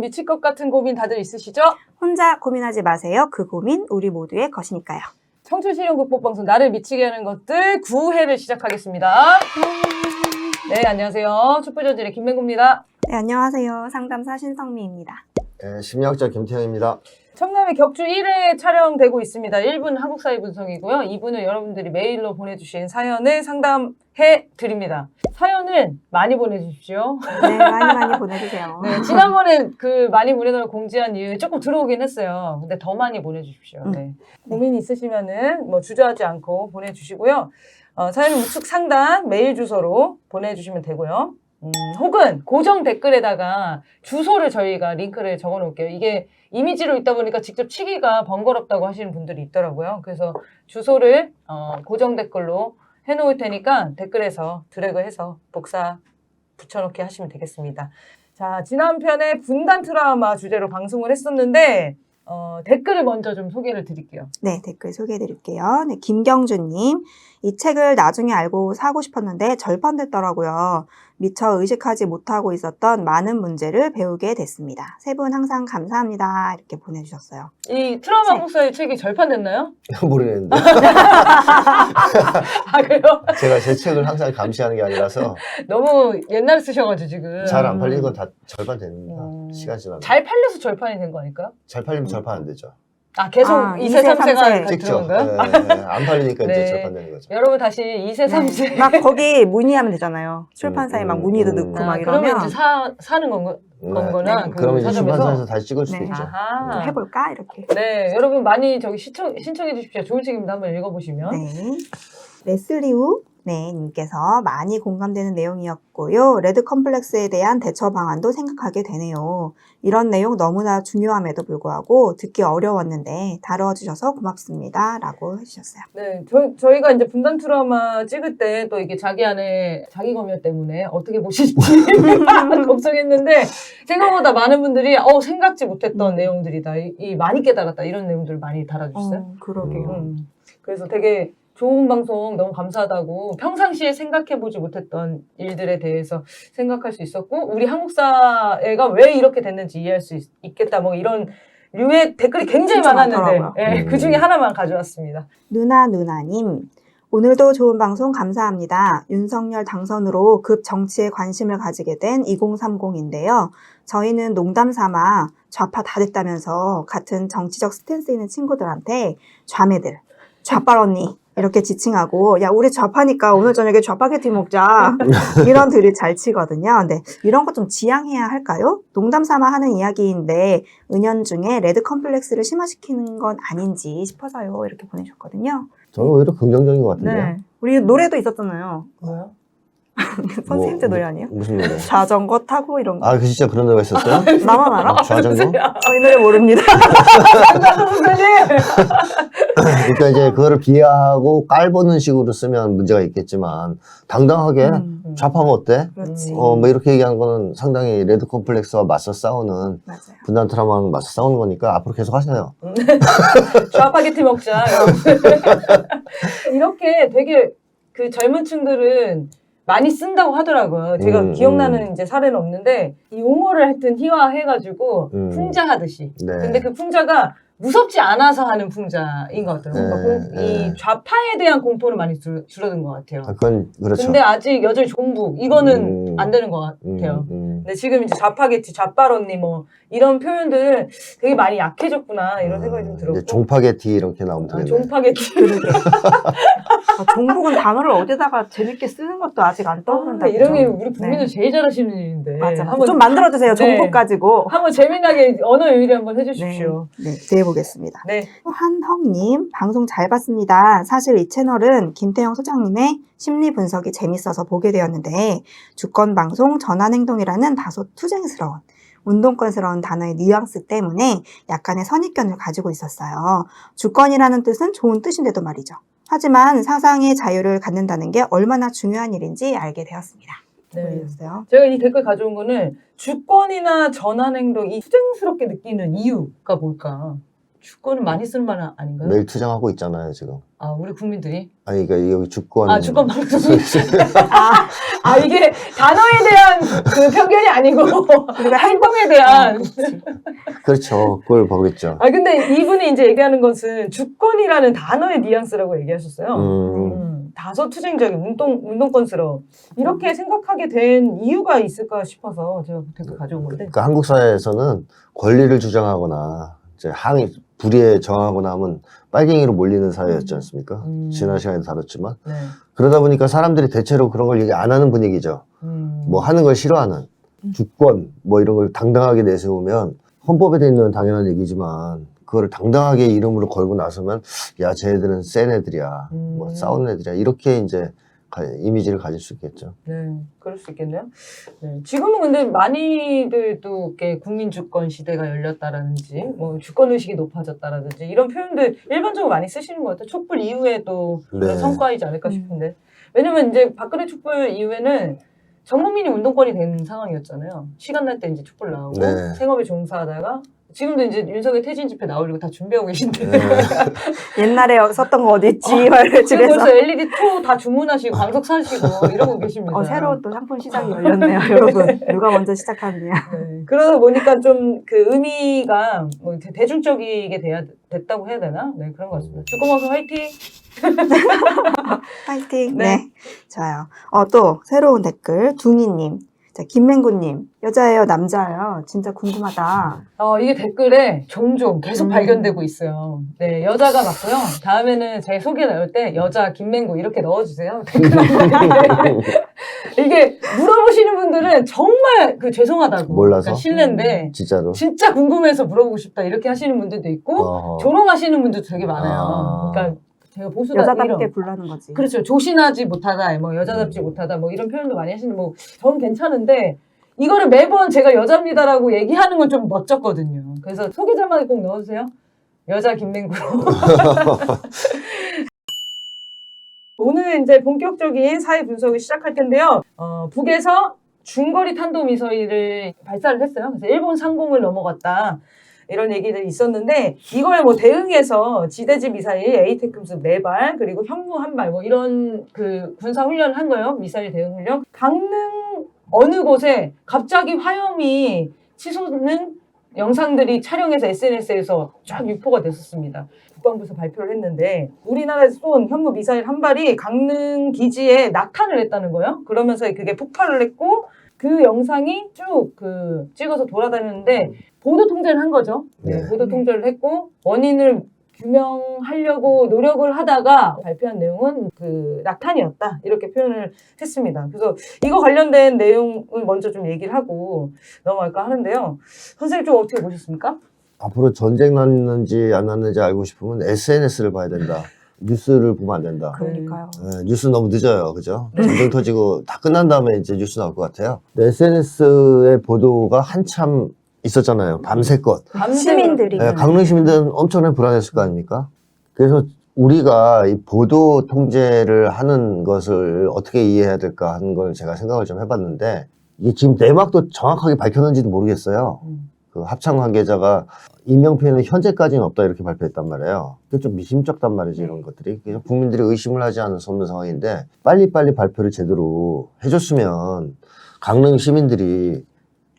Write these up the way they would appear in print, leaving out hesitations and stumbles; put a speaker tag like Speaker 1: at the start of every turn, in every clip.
Speaker 1: 미칠 것 같은 고민 다들 있으시죠?
Speaker 2: 혼자 고민하지 마세요. 그 고민 우리 모두의 것이니까요.
Speaker 1: 청춘실현 극복방송 나를 미치게 하는 것들 9회를 시작하겠습니다. 네, 안녕하세요. 촛불전진의 김맹구입니다.
Speaker 2: 네, 안녕하세요. 상담사 신성미입니다.
Speaker 3: 네, 심리학자 김태형입니다.
Speaker 1: 청남의 격주 1회 촬영되고 있습니다. 1분 한국사회 분석이고요. 2분은 여러분들이 메일로 보내주신 사연을 상담해 드립니다. 사연을 많이 보내주십시오.
Speaker 2: 네, 많이 보내주세요.
Speaker 1: 네, 지난번에 그 많이 보내달라고 공지한 이유 조금 들어오긴 했어요. 근데 더 많이 보내주십시오. 네. 고민 있으시면은 뭐 주저하지 않고 보내주시고요. 사연 우측 상단 메일 주소로 보내주시면 되고요. 혹은 고정 댓글에다가 주소를 저희가 링크를 적어 놓을게요. 이게 이미지로 있다 보니까 직접 치기가 번거롭다고 하시는 분들이 있더라고요. 그래서 주소를 고정 댓글로 해놓을 테니까 댓글에서 드래그해서 복사 붙여넣기 하시면 되겠습니다. 자, 지난 편에 분단 트라우마 주제로 방송을 했었는데 댓글을 먼저 좀 소개를 드릴게요.
Speaker 2: 네, 댓글 소개해드릴게요. 네, 김경준님. 이 책을 나중에 알고 사고 싶었는데 절판됐더라고요. 미처 의식하지 못하고 있었던 많은 문제를 배우게 됐습니다. 세 분 항상 감사합니다. 이렇게 보내주셨어요.
Speaker 1: 이 트라우마 한국사회 책이 절판됐나요?
Speaker 3: 모르겠는데.
Speaker 1: 아, 그래요?
Speaker 3: 제가 제 책을 항상 감시하는 게 아니라서
Speaker 1: 너무 옛날에 쓰셔가지고 지금.
Speaker 3: 잘 안 팔리는 건 다 절판됩니다. 시간 지나면.
Speaker 1: 잘 팔려서 절판이 된 거 아닐까요?
Speaker 3: 잘 팔리면 절판 안 되죠.
Speaker 1: 아, 계속 2세, 3세가
Speaker 3: 찍죠.
Speaker 1: 들어온 거요?
Speaker 3: 안 팔리니까
Speaker 1: 네.
Speaker 3: 이제 절판되는 거죠.
Speaker 1: 여러분 다시 2세, 3세.
Speaker 2: 네. 막 거기 문의하면 되잖아요. 출판사에 막 문의도 넣고 막 이러면.
Speaker 1: 그러면 이제 사는 건거나.
Speaker 3: 네. 그러면 이제 출판사에서 다시 찍을 수도
Speaker 2: 네.
Speaker 3: 있죠.
Speaker 1: 아하.
Speaker 2: 해볼까? 이렇게.
Speaker 1: 네, 여러분 많이 저기 신청해 주십시오. 좋은 책입니다. 한번 읽어보시면.
Speaker 2: 네. 레슬리우 님께서 많이 공감되는 내용이었고요. 레드 컴플렉스에 대한 대처 방안도 생각하게 되네요. 이런 내용 너무나 중요함에도 불구하고 듣기 어려웠는데 다뤄주셔서 고맙습니다. 라고 해주셨어요.
Speaker 1: 네, 저희가 이제 분단 트라우마 찍을 때 또 이게 자기 안에 자기 검열 때문에 어떻게 보실지 걱정했는데 생각보다 많은 분들이 생각지 못했던 내용들이다. 많이 깨달았다. 이런 내용들을 많이 달아주셨어요.
Speaker 2: 그러게요.
Speaker 1: 그래서 되게 좋은 방송 너무 감사하다고 평상시에 생각해보지 못했던 일들에 대해서 생각할 수 있었고 우리 한국 사회가 왜 이렇게 됐는지 이해할 수 있겠다 뭐 이런 류의 댓글이 굉장히 많았는데 네, 그 중에 하나만 가져왔습니다.
Speaker 2: 누나님 오늘도 좋은 방송 감사합니다. 윤석열 당선으로 급 정치에 관심을 가지게 된 2030인데요. 저희는 농담 삼아 좌파 다 됐다면서 같은 정치적 스탠스 있는 친구들한테 좌매들, 좌빨 언니 이렇게 지칭하고 야 우리 좌파니까 오늘 저녁에 좌파게티 먹자 이런 들을 잘 치거든요. 근데 이런 거 좀 지양해야 할까요? 농담 삼아 하는 이야기인데 은연중에 레드 컴플렉스를 심화시키는 건 아닌지 싶어서요. 이렇게 보내셨거든요.
Speaker 3: 저는 오히려 긍정적인 것 같은데요.
Speaker 2: 네. 우리 노래도 있었잖아요.
Speaker 1: 뭐요?
Speaker 2: 선생님들 노래 아니에요?
Speaker 3: 무슨 노래?
Speaker 2: 자전거 타고 이런 거.
Speaker 3: 아, 그 진짜 그런 노래가 있었어요?
Speaker 2: 나만 알아?
Speaker 3: 자전거?
Speaker 2: 저희 노래 모릅니다.
Speaker 3: 그러니까 이제 그거를 비하하고 깔보는 식으로 쓰면 문제가 있겠지만 당당하게 좌파면 어때?
Speaker 2: 그렇지.
Speaker 3: 뭐 이렇게 얘기하는 거는 상당히 레드 컴플렉스와 맞서 싸우는
Speaker 2: 맞아요.
Speaker 3: 분단 트라우마랑 맞서 싸우는 거니까 앞으로 계속 하세요.
Speaker 1: 좌파게티 먹자. 이렇게 되게 그 젊은 층들은 많이 쓴다고 하더라고요. 제가 기억나는 이제 사례는 없는데 이 용어를 하여튼 희화해가지고 풍자하듯이.
Speaker 3: 네.
Speaker 1: 근데 그 풍자가 무섭지 않아서 하는 풍자인 것 같아요. 그러니까 이 좌파에 대한 공포는 많이 줄어든 것 같아요.
Speaker 3: 그건 그렇죠.
Speaker 1: 근데 아직 여전히 종북 이거는 안 되는 것 같아요. 근데 지금 이제 좌파겠지, 좌빨 언니 뭐 이런 표현들 되게 많이 약해졌구나 이런 생각이 좀 들었고.
Speaker 3: 종파게티 이렇게 나오면 되겠네.
Speaker 1: 종파게티.
Speaker 2: 종북은 단어를 어디다가 재밌게 쓰는 것도 아직 안 떠오른다.
Speaker 1: 이런 게 우리 국민들 제일 잘하시는 일인데.
Speaker 2: 맞아. 좀 만들어주세요. 종북 가지고.
Speaker 1: 한번 재미나게 언어 유희를 한번 해주십시오.
Speaker 2: 네, 대해보겠습니다.
Speaker 1: 네.
Speaker 2: 한형님, 방송 잘 봤습니다. 사실 이 채널은 김태형 소장님의 심리 분석이 재밌어서 보게 되었는데 주권 방송 전환행동이라는 다소 투쟁스러운 운동권스러운 단어의 뉘앙스 때문에 약간의 선입견을 가지고 있었어요. 주권이라는 뜻은 좋은 뜻인데도 말이죠. 하지만 사상의 자유를 갖는다는 게 얼마나 중요한 일인지 알게 되었습니다.
Speaker 1: 네. 제가 이 댓글 가져온 거는 주권이나 전환행동 이 투쟁스럽게 느끼는 이유가 뭘까? 주권은 많이 쓰는 말 아닌가요?
Speaker 3: 매일 투쟁하고 있잖아요, 지금.
Speaker 1: 아, 우리 국민들이?
Speaker 3: 아니, 그러니까 여기 주권.
Speaker 1: 아, 주권 방송이. 이게 단어에 대한 그 편견이 아니고, 우리가 행동에 대한.
Speaker 3: 그렇죠. 그걸 보겠죠.
Speaker 1: 근데 이분이 이제 얘기하는 것은 주권이라는 단어의 뉘앙스라고 얘기하셨어요. 다소 투쟁적인, 운동권스러워. 이렇게 생각하게 된 이유가 있을까 싶어서 제가 댓글 가져온 건데.
Speaker 3: 그러니까 한국 사회에서는 권리를 주장하거나 이제 불의에 저항하거나 하면 빨갱이로 몰리는 사회였지 않습니까? 지난 시간에도 다뤘지만.
Speaker 1: 네.
Speaker 3: 그러다 보니까 사람들이 대체로 그런 걸 얘기 안 하는 분위기죠. 뭐 하는 걸 싫어하는 주권 뭐 이런 걸 당당하게 내세우면 헌법에 돼 있는 당연한 얘기지만 그거를 당당하게 이름으로 걸고 나서면 야 쟤네들은 센 애들이야 뭐 싸우는 애들이야 이렇게 이제 이미지를 가질 수 있겠죠.
Speaker 1: 네, 그럴 수 있겠네요. 네. 지금은 근데 많이들 또 이렇게 국민 주권 시대가 열렸다라든지, 뭐 주권 의식이 높아졌다라든지 이런 표현들 일반적으로 많이 쓰시는 것 같아요. 촛불 이후에 또 그런
Speaker 3: 네.
Speaker 1: 성과이지 않을까 싶은데, 왜냐면 이제 박근혜 촛불 이후에는 전 국민이 운동권이 된 상황이었잖아요. 시간 날 때 이제 촛불 나오고
Speaker 3: 네.
Speaker 1: 생업에 종사하다가. 지금도 이제 윤석열 퇴진 집회 나오려고 다 준비하고 계신데.
Speaker 3: 네.
Speaker 2: 옛날에 썼던 거 어디 있지?
Speaker 1: 지금
Speaker 2: 집에서.
Speaker 1: 벌써 LED 초 다 주문하시고 광석 사시고 이러고 계십니다.
Speaker 2: 새로운 또 상품 시장이 열렸네요, 여러분. 누가 먼저 시작하느냐.
Speaker 1: 네. 그러다 보니까 좀 그 의미가 뭐 대중적이게 됐다고 해야 되나? 네, 그런 것 같습니다. 주권방송 화이팅!
Speaker 2: 파이팅.
Speaker 1: 네.
Speaker 2: 네. 좋아요. 또 새로운 댓글, 둥이님. 자, 김맹구님. 여자예요, 남자예요? 진짜 궁금하다.
Speaker 1: 이게 댓글에 종종 계속 발견되고 있어요. 네, 여자가 맞고요. 다음에는 제 소개 나올 때 여자 김맹구 이렇게 넣어주세요. 댓글에. 이게 물어보시는 분들은 정말 죄송하다고.
Speaker 3: 몰라서?
Speaker 1: 그러니까 실례인데.
Speaker 3: 진짜로.
Speaker 1: 진짜 궁금해서 물어보고 싶다 이렇게 하시는 분들도 있고 조롱하시는 분들도 되게 많아요. 그러니까 제가 보수다
Speaker 2: 여자답게
Speaker 1: 이런.
Speaker 2: 굴라는 거지.
Speaker 1: 그렇죠. 조신하지 못하다, 뭐 여자답지 못하다, 뭐 이런 표현도 많이 하시는 뭐 전 괜찮은데 이거를 매번 제가 여자입니다라고 얘기하는 건 좀 멋졌거든요. 그래서 소개자만 꼭 넣어주세요. 여자 김맹구로. 오늘 이제 본격적인 사회 분석을 시작할 텐데요. 북에서 중거리 탄도미사일을 발사를 했어요. 그래서 일본 상공을 넘어갔다. 이런 얘기들이 있었는데 이거에 뭐 대응해서 지대지 미사일 에이테크스 4발 그리고 현무 1발 뭐 이런 그 군사 훈련을 한 거예요. 미사일 대응 훈련. 강릉 어느 곳에 갑자기 화염이 치솟는 영상들이 촬영해서 SNS에서 쫙 유포가 됐었습니다. 국방부에서 발표를 했는데 우리나라에서 쏜 현무 미사일 1발이 강릉 기지에 낙하를 했다는 거예요. 그러면서 그게 폭발을 했고 그 영상이 쭉 찍어서 돌아다녔는데 보도 통제를 한 거죠. 네, 보도 통제를 했고 원인을 규명하려고 노력을 하다가 발표한 내용은 낙탄이었다 이렇게 표현을 했습니다. 그래서 이거 관련된 내용을 먼저 좀 얘기를 하고 넘어갈까 하는데요. 선생님 좀 어떻게 보셨습니까?
Speaker 3: 앞으로 전쟁 났는지 안 났는지 알고 싶으면 SNS를 봐야 된다. 뉴스를 보면 안 된다.
Speaker 2: 그러니까요.
Speaker 3: 네, 뉴스 너무 늦어요. 그죠? 전쟁 터지고 다 끝난 다음에 이제 뉴스 나올 것 같아요. SNS의 보도가 한참 있었잖아요. 밤새껏.
Speaker 2: 시민들이.
Speaker 3: 네, 강릉 시민들은 엄청나게 불안했을 거 아닙니까? 그래서 우리가 이 보도 통제를 하는 것을 어떻게 이해해야 될까 하는 걸 제가 생각을 좀 해봤는데 이게 지금 내막도 정확하게 밝혔는지도 모르겠어요. 그 합참 관계자가 인명피해는 현재까지는 없다 이렇게 발표했단 말이에요. 그게 좀 미심쩍단 말이지 이런 것들이. 그래서 국민들이 의심을 하지 않을 수 없는 상황인데 빨리빨리 발표를 제대로 해줬으면 강릉 시민들이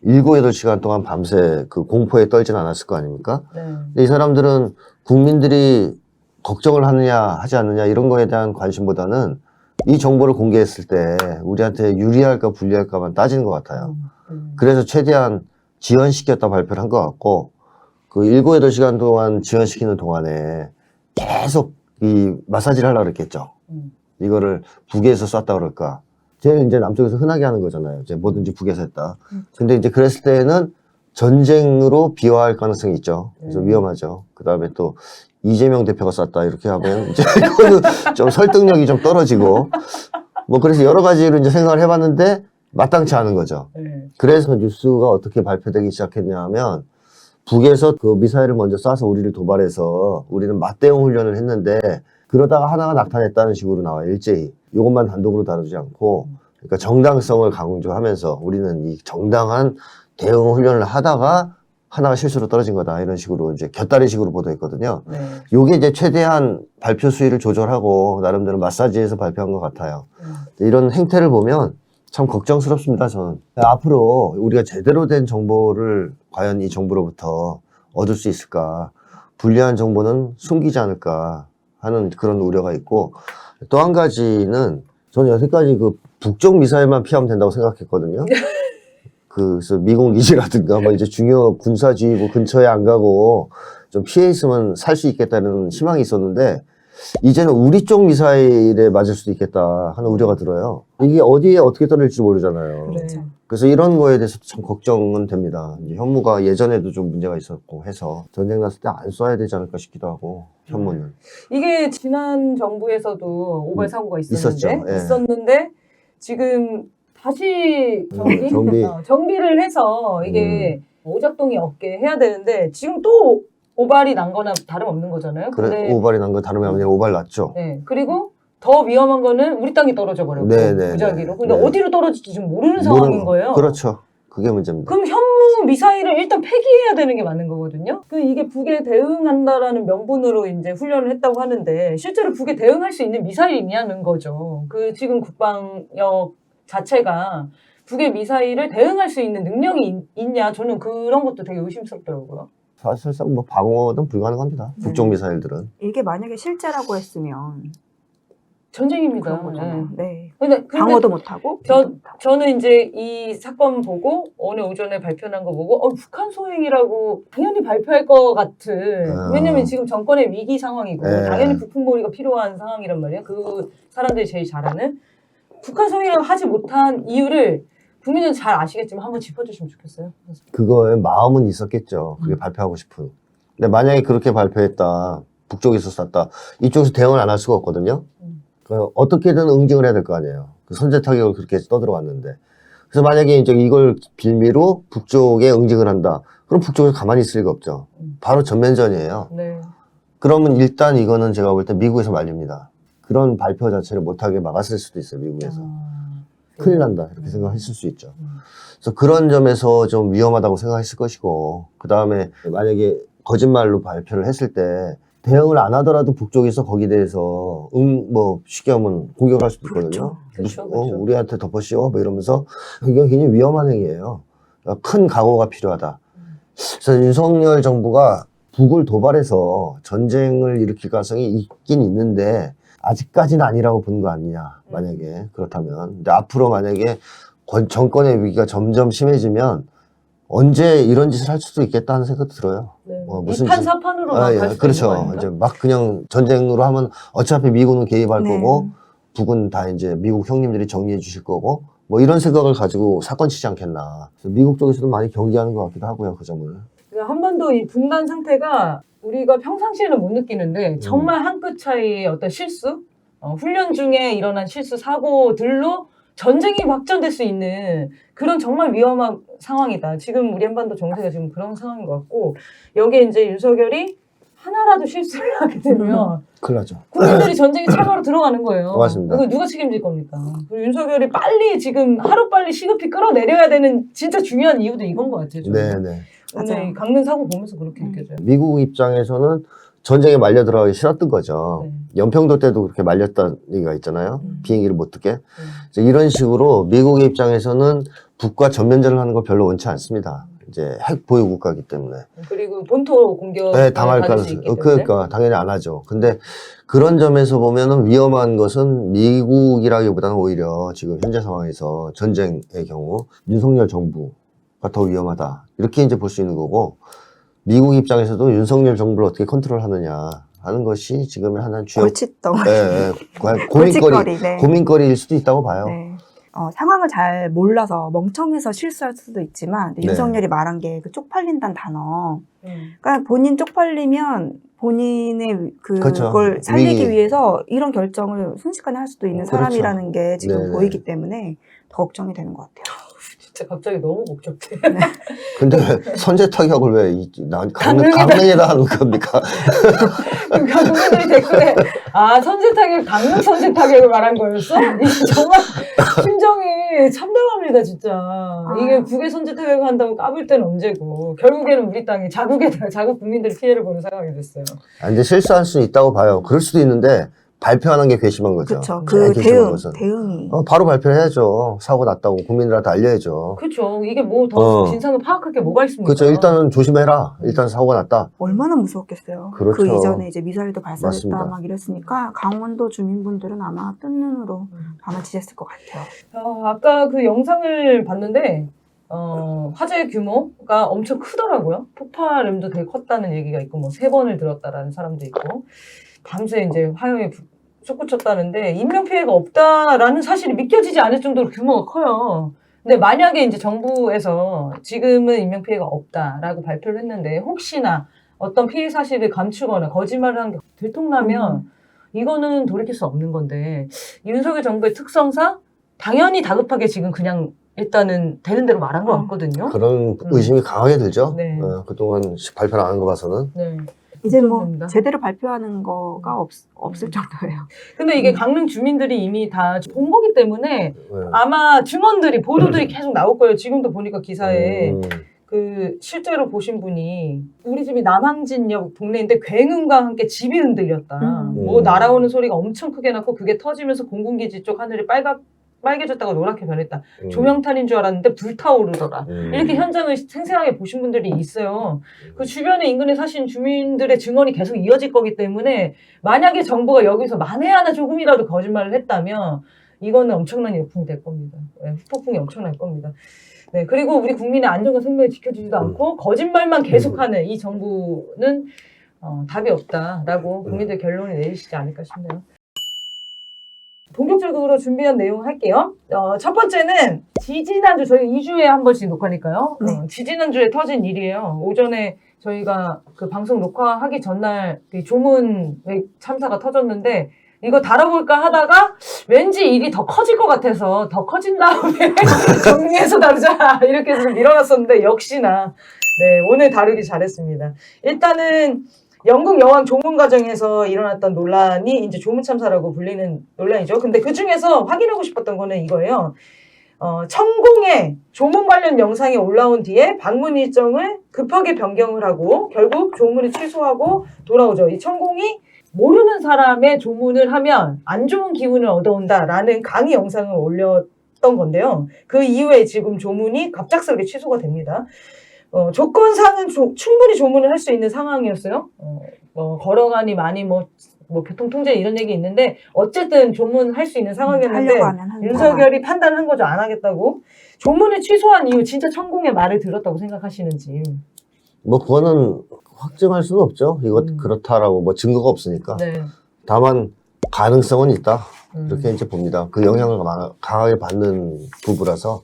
Speaker 3: 7, 8시간 동안 밤새 그 공포에 떨진 않았을 거 아닙니까?
Speaker 1: 네.
Speaker 3: 근데 이 사람들은 국민들이 걱정을 하느냐 하지 않느냐 이런 거에 대한 관심보다는 이 정보를 공개했을 때 우리한테 유리할까 불리할까만 따지는 것 같아요. 그래서 최대한 지연시켰다 발표를 한 것 같고 그 7, 8시간 동안 지연시키는 동안에 계속 이 마사지를 하려고 그랬겠죠. 이거를 북에서 쐈다 그럴까. 제일 이제 남쪽에서 흔하게 하는 거잖아요. 이제 뭐든지 북에서 했다. 근데 이제 그랬을 때는 전쟁으로 비화할 가능성이 있죠. 그래서 위험하죠. 그 다음에 또 이재명 대표가 쐈다 이렇게 하면 이제 이거는 좀 설득력이 좀 떨어지고 뭐 그래서 여러 가지로 이제 생각을 해봤는데 마땅치 않은 거죠. 그래서 뉴스가 어떻게 발표되기 시작했냐 하면 북에서 그 미사일을 먼저 쏴서 우리를 도발해서 우리는 맞대응 훈련을 했는데 그러다가 하나가 낙탄했다는 식으로 나와요. 일제히. 이것만 단독으로 다루지 않고 그러니까 정당성을 강조하면서 우리는 이 정당한 대응 훈련을 하다가 하나가 실수로 떨어진 거다 이런 식으로 이제 곁다리식으로 보도했거든요.
Speaker 1: 네.
Speaker 3: 요게 이제 최대한 발표 수위를 조절하고 나름대로 마사지해서 발표한 것 같아요. 이런 행태를 보면 참 걱정스럽습니다, 저는. 앞으로 우리가 제대로 된 정보를 과연 이 정부로부터 얻을 수 있을까? 불리한 정보는 숨기지 않을까 하는 그런 우려가 있고, 또 한 가지는 저는 여태까지 그 북쪽 미사일만 피하면 된다고 생각했거든요. 그래서 미국 기지라든가 뭐 이제 중요 군사지휘부 근처에 안 가고 좀 피해 있으면 살 수 있겠다는 희망이 있었는데, 이제는 우리 쪽 미사일에 맞을 수도 있겠다 하는 우려가 들어요. 이게 어디에 어떻게 떨어질지 모르잖아요.
Speaker 1: 네.
Speaker 3: 그래서 이런 거에 대해서 참 걱정은 됩니다. 이제 현무가 예전에도 좀 문제가 있었고 해서 전쟁 났을 때 안 써야 되지 않을까 싶기도 하고, 현무는.
Speaker 1: 이게 지난 정부에서도 오발 사고가
Speaker 3: 있었죠. 예.
Speaker 1: 있었는데 지금 다시 정비를 해서 이게 오작동이 없게 해야 되는데 지금 또 오발이 난 거나 다름없는 거잖아요.
Speaker 3: 그래,
Speaker 1: 근데
Speaker 3: 오발이 난 거 다름이 아니라 오발 났죠.
Speaker 1: 네. 그리고 더 위험한 거는 우리 땅에 떨어져 버렸고,
Speaker 3: 네,
Speaker 1: 무작위로. 근데
Speaker 3: 네.
Speaker 1: 어디로 떨어질지 지금 모르는 상황인 거예요.
Speaker 3: 그렇죠. 그게 문제입니다.
Speaker 1: 그럼 현무 미사일을 일단 폐기해야 되는 게 맞는 거거든요. 이게 북에 대응한다라는 명분으로 이제 훈련을 했다고 하는데 실제로 북에 대응할 수 있는 미사일이냐는 거죠. 지금 국방력 자체가 북의 미사일을 대응할 수 있는 능력이 있냐, 저는 그런 것도 되게 의심스럽더라고요.
Speaker 3: 사실상 뭐 방어는 불가능합니다. 북쪽 미사일들은.
Speaker 2: 이게 만약에 실제라고 했으면
Speaker 1: 전쟁입니다.
Speaker 2: 그런 거잖아요. 네.
Speaker 1: 근데
Speaker 2: 방어도 못하고.
Speaker 1: 저는 이제 이 사건 보고 오늘 오전에 발표한 거 보고 북한 소행이라고 당연히 발표할 것 같은. 왜냐면 지금 정권의 위기 상황이고 당연히 북풍몰이가 필요한 상황이란 말이에요. 그 사람들이 제일 잘 아는. 북한 소행이라고 하지 못한 이유를 국민은 잘 아시겠지만 한번 짚어주시면 좋겠어요.
Speaker 3: 그거에 마음은 있었겠죠. 그게 발표하고 싶은. 근데 만약에 그렇게 발표했다, 북쪽에서 쐈다, 이쪽에서 대응을 안 할 수가 없거든요. 어떻게든 응징을 해야 될 거 아니에요. 그 선제 타격을 그렇게 떠들어왔는데. 그래서 만약에 이제 이걸 빌미로 북쪽에 응징을 한다, 그럼 북쪽에 가만히 있을 리가 없죠. 바로 전면전이에요.
Speaker 1: 네.
Speaker 3: 그러면 일단 이거는 제가 볼 때 미국에서 말립니다. 그런 발표 자체를 못하게 막았을 수도 있어요, 미국에서. 큰일 난다, 이렇게 생각했을 수 있죠. 그래서 그런 점에서 좀 위험하다고 생각했을 것이고, 그 다음에 만약에 거짓말로 발표를 했을 때 대응을 안 하더라도 북쪽에서 거기에 대해서 쉽게 하면 공격할 수도 있거든요.
Speaker 1: 그렇죠.
Speaker 3: 우리한테 덮어씌워 뭐 이러면서. 이건 굉장히 위험한 행위예요. 큰 각오가 필요하다. 그래서 윤석열 정부가 북을 도발해서 전쟁을 일으킬 가능성이 있긴 있는데 아직까지는 아니라고 보는 거 아니냐, 만약에 그렇다면. 근데 앞으로 만약에 정권의 위기가 점점 심해지면 언제 이런 짓을 할 수도 있겠다는 생각도 들어요.
Speaker 1: 네.
Speaker 3: 무슨
Speaker 1: 이판 사판으로 갈 수도
Speaker 3: 그렇죠.
Speaker 1: 있는 거
Speaker 3: 이제 막 그냥 전쟁으로 하면 어차피 미국은 개입할
Speaker 2: 네.
Speaker 3: 거고 북은 다 이제 미국 형님들이 정리해 주실 거고 뭐 이런 생각을 가지고 사건 치지 않겠나. 그래서 미국 쪽에서도 많이 경계하는 것 같기도 하고요, 그 점을.
Speaker 1: 한반도 이 분단 상태가 우리가 평상시에는 못 느끼는데 정말 한 끗 차이의 어떤 실수, 훈련 중에 일어난 실수, 사고들로 전쟁이 확전될 수 있는 그런 정말 위험한 상황이다. 지금 우리 한반도 정세가 지금 그런 상황인 것 같고, 여기에 이제 윤석열이 하나라도 실수를 하게 되면
Speaker 3: 큰일 나죠.
Speaker 1: 국민들이 전쟁에 참여로 들어가는 거예요.
Speaker 3: 맞습니다.
Speaker 1: 이거 누가 책임질 겁니까? 그리고 윤석열이 빨리 지금 하루빨리 시급히 끌어내려야 되는 진짜 중요한 이유도 이건 것 같아요. 저는.
Speaker 3: 네네.
Speaker 1: 오늘 이 강릉 사고 보면서 그렇게 느껴져요.
Speaker 3: 미국 입장에서는 전쟁에 말려 들어가기 싫었던 거죠.
Speaker 1: 네.
Speaker 3: 연평도 때도 그렇게 말렸다는 얘기가 있잖아요. 비행기를 못 뜨게. 이런 식으로 미국의 입장에서는 북과 전면전을 하는 걸 별로 원치 않습니다. 이제 핵 보유 국가이기 때문에.
Speaker 1: 그리고 본토 공격
Speaker 3: 당할
Speaker 1: 받을 수
Speaker 3: 가능성.
Speaker 1: 있기 때문에.
Speaker 3: 그러니까 당연히 안 하죠. 근데 그런 점에서 보면은 위험한 것은 미국이라기보다는 오히려 지금 현재 상황에서 전쟁의 경우 윤석열 정부가 더 위험하다. 이렇게 이제 볼 수 있는 거고, 미국 입장에서도 윤석열 정부를 어떻게 컨트롤하느냐 하는 것이 지금의 하나의 주요
Speaker 2: 골칫덩.
Speaker 3: 고민거리,
Speaker 2: 네.
Speaker 3: 고민거리일 수도 있다고 봐요.
Speaker 2: 네. 상황을 잘 몰라서 멍청해서 실수할 수도 있지만,
Speaker 3: 네.
Speaker 2: 윤석열이 말한 게 그 쪽팔린다는 단어. 그러니까 본인 쪽팔리면 본인의
Speaker 3: 그렇죠.
Speaker 2: 그걸 살리기
Speaker 3: 위기.
Speaker 2: 위해서 이런 결정을 순식간에 할 수도 있는
Speaker 3: 그렇죠.
Speaker 2: 사람이라는 게 지금
Speaker 3: 네네.
Speaker 2: 보이기 때문에 더 걱정이 되는 것 같아요.
Speaker 1: 진짜 갑자기 너무 복잡해.
Speaker 3: 근데 선제 타격을 왜 강릉에다 하는 겁니까?
Speaker 1: 그러니까 국민들이 댓글에 선제 타격 강릉 선제 타격을 말한 거였어? 이게 정말 심정이 참담합니다 진짜. 이게 북에 선제 타격을 한다고 까불 때는 언제고 결국에는 우리 땅이 자국 국민들이 피해를 보는 상황이 됐어요.
Speaker 3: 이제 실수할 수 있다고 봐요. 그럴 수도 있는데 발표하는 게 괘씸한 거죠.
Speaker 2: 그렇죠. 그 대응이.
Speaker 3: 바로 발표해야죠. 사고 났다고 국민들한테 알려야죠.
Speaker 1: 그렇죠. 이게 뭐 더 진상을 파악할 게 뭐가 있습니까?
Speaker 3: 그렇죠. 일단은 조심해라. 일단 사고가 났다.
Speaker 2: 얼마나 무서웠겠어요.
Speaker 3: 그렇죠.
Speaker 2: 그 이전에 이제 미사일도 발사했다
Speaker 3: 맞습니다.
Speaker 2: 막 이랬으니까 강원도 주민분들은 아마 뜬 눈으로 아마 지냈을 것 같아요.
Speaker 1: 아까 그 영상을 봤는데 화재 규모가 엄청 크더라고요. 폭발음도 되게 컸다는 얘기가 있고 뭐 3번을 들었다라는 사람도 있고 밤새 이제 화염이 솟구쳤다는데 인명피해가 없다라는 사실이 믿겨지지 않을 정도로 규모가 커요. 근데 만약에 이제 정부에서 지금은 인명피해가 없다라고 발표를 했는데 혹시나 어떤 피해 사실을 감추거나 거짓말을 한 게 들통나면 이거는 돌이킬 수 없는 건데 윤석열 정부의 특성상 당연히 다급하게 지금 그냥 일단은 되는 대로 말한 것 같거든요.
Speaker 3: 그런 의심이 강하게 들죠.
Speaker 1: 네.
Speaker 3: 그동안 발표를 안 한 거 봐서는.
Speaker 1: 네.
Speaker 2: 이제 뭐
Speaker 1: 걱정됩니다.
Speaker 2: 제대로 발표하는 거가 없을 정도예요.
Speaker 1: 근데 이게 강릉 주민들이 이미 다 본 거기 때문에
Speaker 3: 네.
Speaker 1: 아마 증언들이 보도들이 계속 나올 거예요. 지금도 보니까 기사에 그 실제로 보신 분이 우리 집이 남항진역 동네인데 굉음과 함께 집이 흔들렸다. 뭐 날아오는 소리가 엄청 크게 났고 그게 터지면서 공군기지 쪽 하늘이 빨개졌다가 노랗게 변했다. 조명탄인 줄 알았는데 불타오르더라. 이렇게 현장을 생생하게 보신 분들이 있어요. 그 주변에 인근에 사신 주민들의 증언이 계속 이어질 거기 때문에 만약에 정부가 여기서 만에 하나 조금이라도 거짓말을 했다면 이거는 엄청난 역풍이 될 겁니다. 네, 후폭풍이 엄청날 겁니다. 네, 그리고 우리 국민의 안전과 생명을 지켜주지도 않고 거짓말만 계속하는 이 정부는 답이 없다라고 국민들 결론을 내리시지 않을까 싶네요. 본격적으로 준비한 내용 할게요. 첫 번째는 지지난주 저희 2주에 한 번씩 녹화니까요.
Speaker 2: 네.
Speaker 1: 지지난주에 터진 일이에요. 오전에 저희가 그 방송 녹화하기 전날 그 조문 참사가 터졌는데 이거 다뤄볼까 하다가 왠지 일이 더 커질 것 같아서 더 커진 다음에 정리해서 다루자 이렇게 해서 밀어놨었는데 역시나 네, 오늘 다루기 잘했습니다. 일단은 영국 여왕 조문 과정에서 일어났던 논란이 이제 조문 참사라고 불리는 논란이죠. 근데 그 중에서 확인하고 싶었던 거는 이거예요. 천공의 조문 관련 영상이 올라온 뒤에 방문 일정을 급하게 변경을 하고 결국 조문을 취소하고 돌아오죠. 이 천공이 모르는 사람의 조문을 하면 안 좋은 기운을 얻어온다라는 강의 영상을 올렸던 건데요. 그 이후에 지금 조문이 갑작스럽게 취소가 됩니다. 조건상은 충분히 조문을 할 수 있는 상황이었어요. 걸어가니 많이 뭐 교통 통제 이런 얘기 있는데 어쨌든 조문할 수 있는 상황이었는데 윤석열이 판단한 거죠. 안 하겠다고. 조문을 취소한 이후 진짜 천공의 말을 들었다고 생각하시는지.
Speaker 3: 뭐 그거는 확증할 수는 없죠. 이거 그렇다라고 뭐 증거가 없으니까.
Speaker 1: 네.
Speaker 3: 다만 가능성은 있다. 이렇게 이제 봅니다. 그 영향을 강하게 받는 부부라서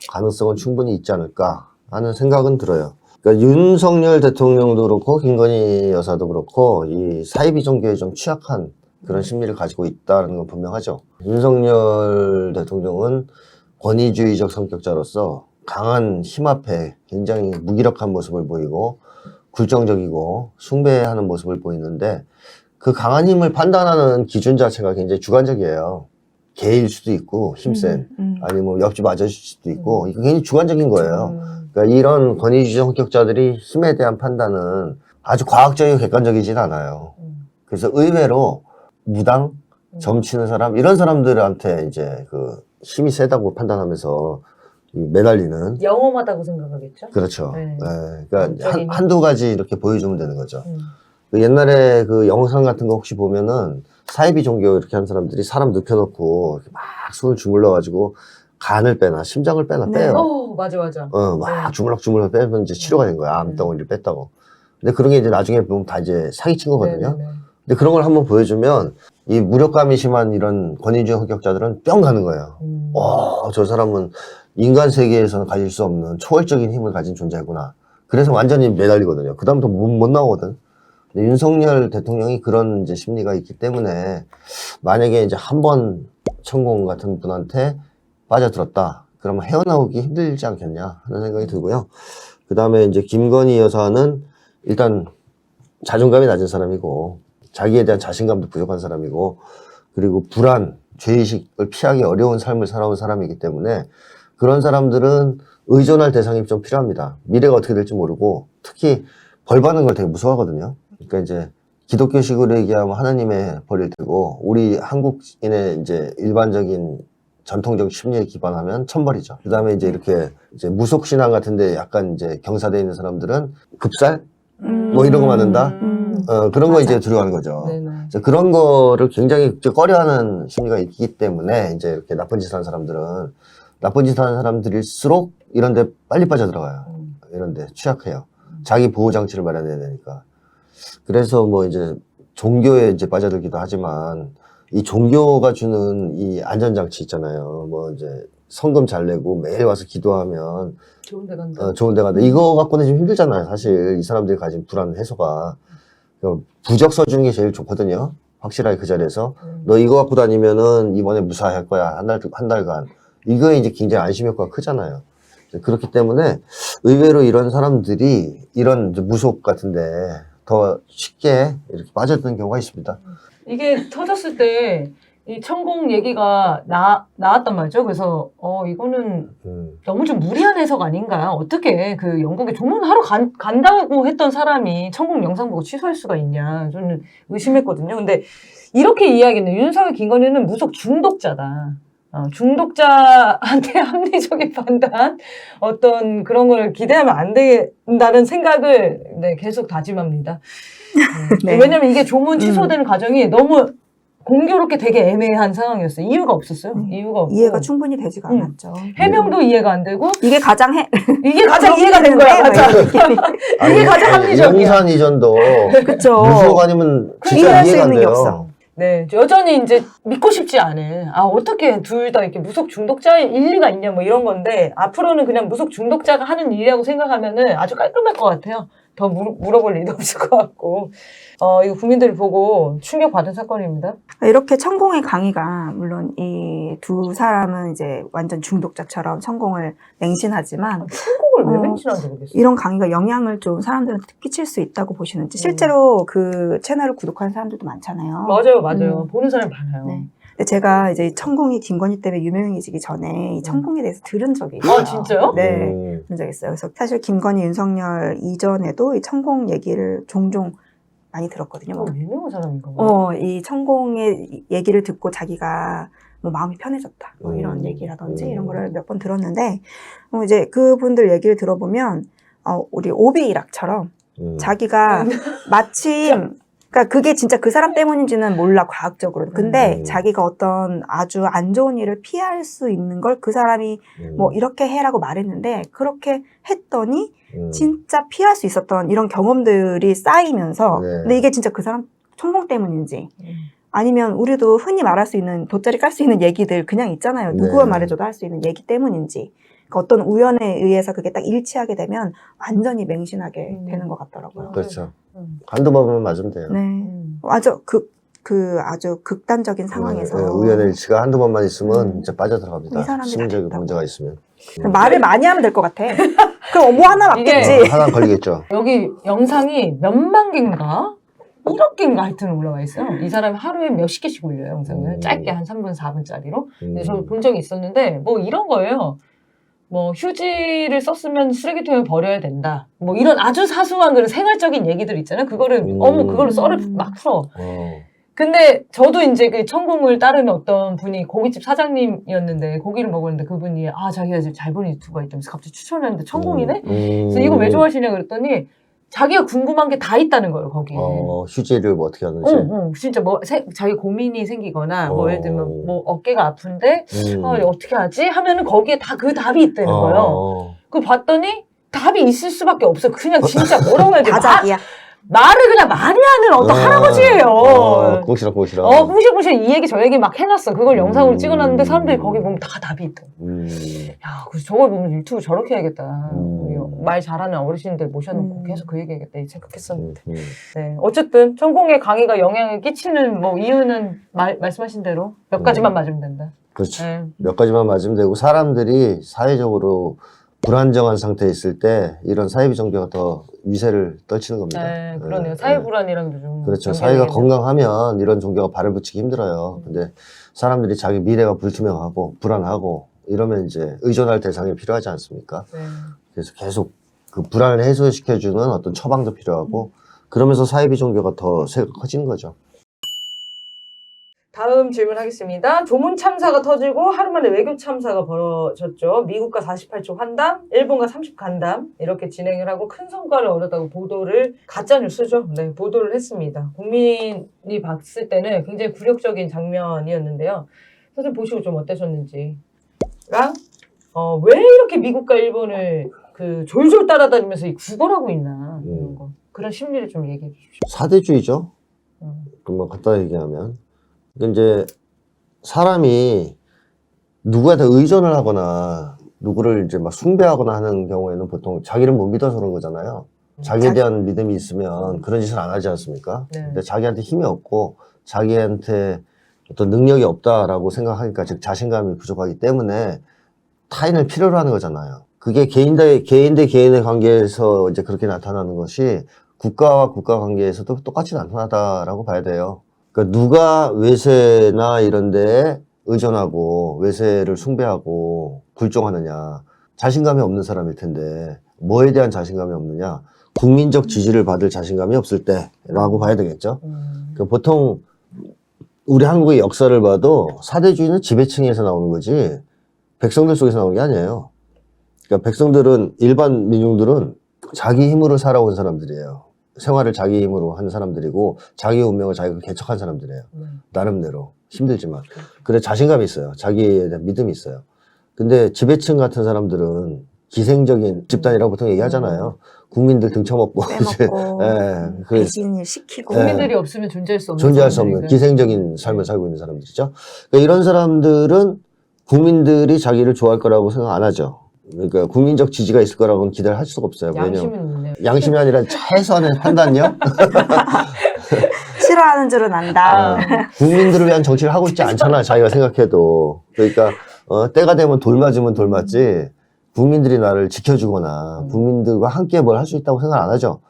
Speaker 3: 가능성은 충분히 있지 않을까 하는 생각은 들어요. 그러니까 윤석열 대통령도 그렇고 김건희 여사도 그렇고 이 사이비 종교에 좀 취약한 그런 심리를 가지고 있다는 건 분명하죠. 윤석열 대통령은 권위주의적 성격자로서 강한 힘 앞에 굉장히 무기력한 모습을 보이고 굴종적이고 숭배하는 모습을 보이는데 그 강한 힘을 판단하는 기준 자체가 굉장히 주관적이에요. 개일 수도 있고 힘센 아니면 옆집 아저씨일 수도 있고 이거 굉장히 주관적인 거예요. 그러니까 이런 권위주의 성격자들이 힘에 대한 판단은 아주 과학적이고 객관적이진 않아요. 그래서 의외로 무당, 점치는 사람 이런 사람들한테 이제 그 힘이 세다고 판단하면서 매달리는
Speaker 1: 영험하다고 생각하겠죠?
Speaker 3: 그렇죠.
Speaker 1: 네.
Speaker 3: 네. 그러니까 한두 가지 이렇게 보여주면 되는 거죠. 그 옛날에 그 영상 같은 거 혹시 보면은 사이비 종교 이렇게 하는 사람들이 사람 눕혀놓고 막 손을 주물러가지고 간을 빼나 심장을 빼나
Speaker 2: 네.
Speaker 3: 빼요.
Speaker 1: 맞아.
Speaker 3: 막 주물럭주물럭 빼면 이제 치료가 된 거야. 암덩어리를 뺐다고. 근데 그런 게 이제 나중에 보면 다 이제 사기친 거거든요.
Speaker 1: 네네네.
Speaker 3: 근데 그런 걸 한번 보여주면 이 무력감이 심한 이런 권위주의 성격자들은 뿅 가는 거예요. 저 사람은 인간 세계에서는 가질 수 없는 초월적인 힘을 가진 존재구나. 그래서 완전히 매달리거든요. 그다음부터 못 나오거든. 근데 윤석열 대통령이 그런 이제 심리가 있기 때문에 만약에 이제 한 번 천공 같은 분한테 빠져들었다. 그러면 헤어나오기 힘들지 않겠냐 하는 생각이 들고요. 그 다음에 이제 김건희 여사는 일단 자존감이 낮은 사람이고 자기에 대한 자신감도 부족한 사람이고 그리고 불안, 죄의식을 피하기 어려운 삶을 살아온 사람이기 때문에 그런 사람들은 의존할 대상이 좀 필요합니다. 미래가 어떻게 될지 모르고 특히 벌 받는 걸 되게 무서워하거든요. 그러니까 이제 기독교식으로 얘기하면 하나님의 벌을 들고 우리 한국인의 이제 일반적인 전통적 심리에 기반하면 천벌이죠. 그 다음에 이제 이렇게 이제 무속신앙 같은데 약간 이제 경사되어 있는 사람들은 급살? 뭐 이런 거 맞는다? 그런 거 이제 두려워하는 거죠.
Speaker 1: 네네.
Speaker 3: 그래서 그런 거를 굉장히 꺼려하는 심리가 있기 때문에 이제 이렇게 나쁜 짓 하는 사람들은 나쁜 짓 하는 사람들일수록 이런 데 빨리 빠져들어가요. 이런 데 취약해요. 자기 보호장치를 마련해야 되니까. 그래서 뭐 이제 종교에 이제 빠져들기도 하지만 이 종교가 주는 이 안전장치 있잖아요. 뭐 이제 성금 잘 내고 매일 와서 기도하면
Speaker 1: 좋은 데 간다.
Speaker 3: 좋은 데 간다. 이거 갖고는 좀 힘들잖아요. 사실 이 사람들이 가진 불안 해소가. 부적 써주는 게 제일 좋거든요. 확실하게 그 자리에서. 너 이거 갖고 다니면은 이번에 무사할 거야. 한 달간. 이거에 이제 굉장히 안심 효과가 크잖아요. 그렇기 때문에 의외로 이런 사람들이 이런 무속 같은데 더 쉽게 이렇게 빠져드는 경우가 있습니다.
Speaker 1: 이게 터졌을 때 이 천공 얘기가 나왔단 말이죠. 그래서 이거는 너무 좀 무리한 해석 아닌가? 어떻게 그 영국에 조문하러 간다고 했던 사람이 천공 영상 보고 취소할 수가 있냐? 저는 의심했거든요. 근데 이렇게 이야기했네. 윤석열 김건희는 무속 중독자다. 중독자한테 합리적인 판단, 어떤 그런 걸 기대하면 안 된다는 생각을 계속 다짐합니다.
Speaker 2: 네.
Speaker 1: 왜냐면 이게 조문 취소되는 과정이 너무 공교롭게 되게 애매한 상황이었어요. 이유가 없었어요. 이유가 없고.
Speaker 2: 이해가 충분히 되지가 않았죠.
Speaker 1: 해명도 이해가 안 되고
Speaker 2: 이게 가장
Speaker 1: 이게 가장 이해가 된 거야. 맞아. 이게 가장 합리적이야.
Speaker 3: 용산 이전도
Speaker 2: 그쵸.
Speaker 3: 무속 아니면 진짜
Speaker 2: 이해할 수
Speaker 3: 이해가 안
Speaker 2: 있는 게
Speaker 3: 돼요.
Speaker 2: 없어.
Speaker 1: 네, 여전히 이제 믿고 싶지 않은, 어떻게 둘 다 이렇게 무속 중독자의 일리가 있냐, 뭐 이런 건데, 앞으로는 그냥 무속 중독자가 하는 일이라고 생각하면은 아주 깔끔할 것 같아요. 더 물어볼 일도 없을 것 같고. 이거 국민들이 보고 충격받은 사건입니다.
Speaker 2: 이렇게 천공의 강의가, 물론 이 두 사람은 이제 완전 중독자처럼 천공을 맹신하지만,
Speaker 1: 성공을 왜 맹신한지 모르겠어요.
Speaker 2: 이런 강의가 영향을 좀 사람들한테 끼칠 수 있다고 보시는지, 실제로 그 채널을 구독하는 사람들도 많잖아요.
Speaker 1: 맞아요. 보는 사람이 많아요.
Speaker 2: 네. 근데 제가 이제 천공이 김건희 때문에 유명해지기 전에 이 천공에 대해서 들은 적이 있어요.
Speaker 1: 진짜요?
Speaker 2: 네, 들은 적이 있어요. 그래서 사실 김건희, 윤석열 이전에도 이 천공 얘기를 종종 많이 들었거든요.
Speaker 1: 유명한 사람인가 봐요.
Speaker 2: 이 천공의 얘기를 듣고 자기가 뭐 마음이 편해졌다. 뭐 이런 얘기라든지 이런 거를 몇 번 들었는데, 이제 그분들 얘기를 들어보면, 우리 오비일학처럼 자기가 마침, 그러니까 그게 진짜 그 사람 때문인지는 몰라, 과학적으로. 근데 자기가 어떤 아주 안 좋은 일을 피할 수 있는 걸 그 사람이 뭐 이렇게 해라고 말했는데, 그렇게 했더니 진짜 피할 수 있었던 이런 경험들이 쌓이면서, 근데 이게 진짜 그 사람 천공 때문인지, 아니면 우리도 흔히 말할 수 있는, 돗자리 깔 수 있는 얘기들 그냥 있잖아요. 누구가 말해줘도 할 수 있는 얘기 때문인지, 그러니까 어떤 우연에 의해서 그게 딱 일치하게 되면 완전히 맹신하게 되는 것 같더라고요.
Speaker 3: 그렇죠. 한두 번만 맞으면 돼요.
Speaker 2: 네. 아주 아주 극단적인 상황에서.
Speaker 3: 우연의 일치가 한두 번만 있으면 이제 빠져들어갑니다.
Speaker 2: 이 사람이
Speaker 3: 심리적인
Speaker 2: 다
Speaker 3: 문제가 있으면.
Speaker 2: 말을 많이 하면 될 것 같아. 그럼 뭐 하나 맞겠지.
Speaker 3: 하나 걸리겠죠.
Speaker 1: 여기 영상이 몇만 개인가? 1억 개인가 하여튼 올라와 있어요. 이 사람이 하루에 몇십 개씩 올려요, 영상을. 짧게 한 3분, 4분짜리로. 근데 저 본 적이 있었는데, 뭐 이런 거예요. 뭐 휴지를 썼으면 쓰레기통에 버려야 된다. 뭐 이런 아주 사소한 그런 생활적인 얘기들 있잖아요. 그거를 그걸로 썰을 막 풀어. 근데 저도 이제 그 천공을 따르는 어떤 분이 고깃집 사장님이었는데 고기를 먹었는데 그분이 자기가 지금 잘 보는 유튜버가 있다면서 갑자기 추천했는데 천공이네? 그래서 이거 왜 좋아하시냐 그랬더니 자기가 궁금한 게 다 있다는 거예요, 거기에.
Speaker 3: 휴지를 뭐 어떻게 하는지.
Speaker 1: 진짜 뭐, 자기 고민이 생기거나, 뭐, 예를 들면, 뭐, 어깨가 아픈데, 어떻게 하지? 하면은 거기에 다 그 답이 있다는 거예요. 그거 봤더니 답이 있을 수밖에 없어. 그냥 진짜 뭐라고 해야 돼?
Speaker 2: 다 자기야.
Speaker 1: 말을 그냥 많이 하는 어떤 할아버지예요.
Speaker 3: 꽁시렁꽁시렁.
Speaker 1: 꽁시렁꽁시렁 이 얘기 저 얘기 막 해놨어. 그걸 영상으로 찍어놨는데 사람들이 거기 보면 다 답이 있다. 야, 그래서 저걸 보면 유튜브 저렇게 해야겠다. 우리 말 잘하는 어르신들 모셔놓고 계속 그 얘기하겠다 이 생각했었는데. 네, 어쨌든 천공의 강의가 영향을 끼치는 뭐 이유는 말씀하신 대로 몇 가지만 맞으면 된다.
Speaker 3: 그렇죠.
Speaker 1: 네.
Speaker 3: 몇 가지만 맞으면 되고 사람들이 사회적으로 불안정한 상태에 있을 때 이런 사이비 종교가 더 위세를 떨치는 겁니다.
Speaker 1: 네, 그러네요. 사회 불안이랑도 좀.
Speaker 3: 그렇죠.
Speaker 1: 연결이
Speaker 3: 사회가
Speaker 1: 되겠네요.
Speaker 3: 건강하면 이런 종교가 발을 붙이기 힘들어요. 근데 사람들이 자기 미래가 불투명하고 불안하고 이러면 이제 의존할 대상이 필요하지 않습니까?
Speaker 1: 네.
Speaker 3: 그래서 계속 그 불안을 해소시켜주는 어떤 처방도 필요하고 그러면서 사이비 종교가 더 세가 커지는 거죠.
Speaker 1: 다음 질문 하겠습니다. 조문 참사가 터지고 하루 만에 외교 참사가 벌어졌죠. 미국과 48초 환담, 일본과 30 간담 이렇게 진행을 하고 큰 성과를 얻었다고 보도를 가짜뉴스죠. 네, 보도를 했습니다. 국민이 봤을 때는 굉장히 굴욕적인 장면이었는데요. 선생님 보시고 좀 어떠셨는지. 왜 이렇게 미국과 일본을 그 졸졸 따라다니면서 이 구걸하고 있나 이런 거. 그런 심리를 좀 얘기해 주십시오.
Speaker 3: 사대주의죠. 그만 간단히 얘기하면. 이제 사람이 누구한테 의존을 하거나 누구를 이제 막 숭배하거나 하는 경우에는 보통 자기를 못 믿어서 그런 거잖아요. 자기에 대한 믿음이 있으면 그런 짓을 안 하지 않습니까?
Speaker 1: 네.
Speaker 3: 근데 자기한테 힘이 없고 자기한테 어떤 능력이 없다라고 생각하니까 즉 자신감이 부족하기 때문에 타인을 필요로 하는 거잖아요. 그게 개인 대 개인의 관계에서 이제 그렇게 나타나는 것이 국가와 국가 관계에서도 똑같이 나타나다라고 봐야 돼요. 그러니까 누가 외세나 이런 데에 의존하고 외세를 숭배하고 굴종하느냐. 자신감이 없는 사람일 텐데 뭐에 대한 자신감이 없느냐. 국민적 지지를 받을 자신감이 없을 때라고 봐야 되겠죠. 그러니까 보통 우리 한국의 역사를 봐도 사대주의는 지배층에서 나오는 거지 백성들 속에서 나오는 게 아니에요. 그러니까 백성들은 일반 민중들은 자기 힘으로 살아온 사람들이에요. 생활을 자기 힘으로 한 사람들이고 자기 운명을 자기가 개척한 사람들이에요. 나름대로 힘들지만 그래 자신감이 있어요. 자기에 대한 믿음이 있어요. 근데 지배층 같은 사람들은 기생적인 집단이라고 보통 얘기하잖아요. 국민들 등쳐먹고
Speaker 2: 빼먹고
Speaker 3: 그래,
Speaker 2: 배신을 시키고
Speaker 1: 국민들이 없으면 존재할 수 없는
Speaker 3: 존재할 수 없는
Speaker 1: 사람들이니까.
Speaker 3: 기생적인 삶을 살고 있는 사람들이죠. 그러니까 이런 사람들은 국민들이 자기를 좋아할 거라고 생각 안 하죠. 그러니까 국민적 지지가 있을 거라고는 기대를 할 수가 없어요.
Speaker 1: 양심은 있네요.
Speaker 3: 양심이 아니라 최소한의 판단력?
Speaker 2: 싫어하는 줄은 안다.
Speaker 3: 국민들을 위한 정치를 하고 있지 않잖아, 자기가 생각해도. 그러니까 때가 되면 돌 맞으면 돌 맞지 국민들이 나를 지켜주거나 국민들과 함께 뭘 할 수 있다고 생각 안 하죠.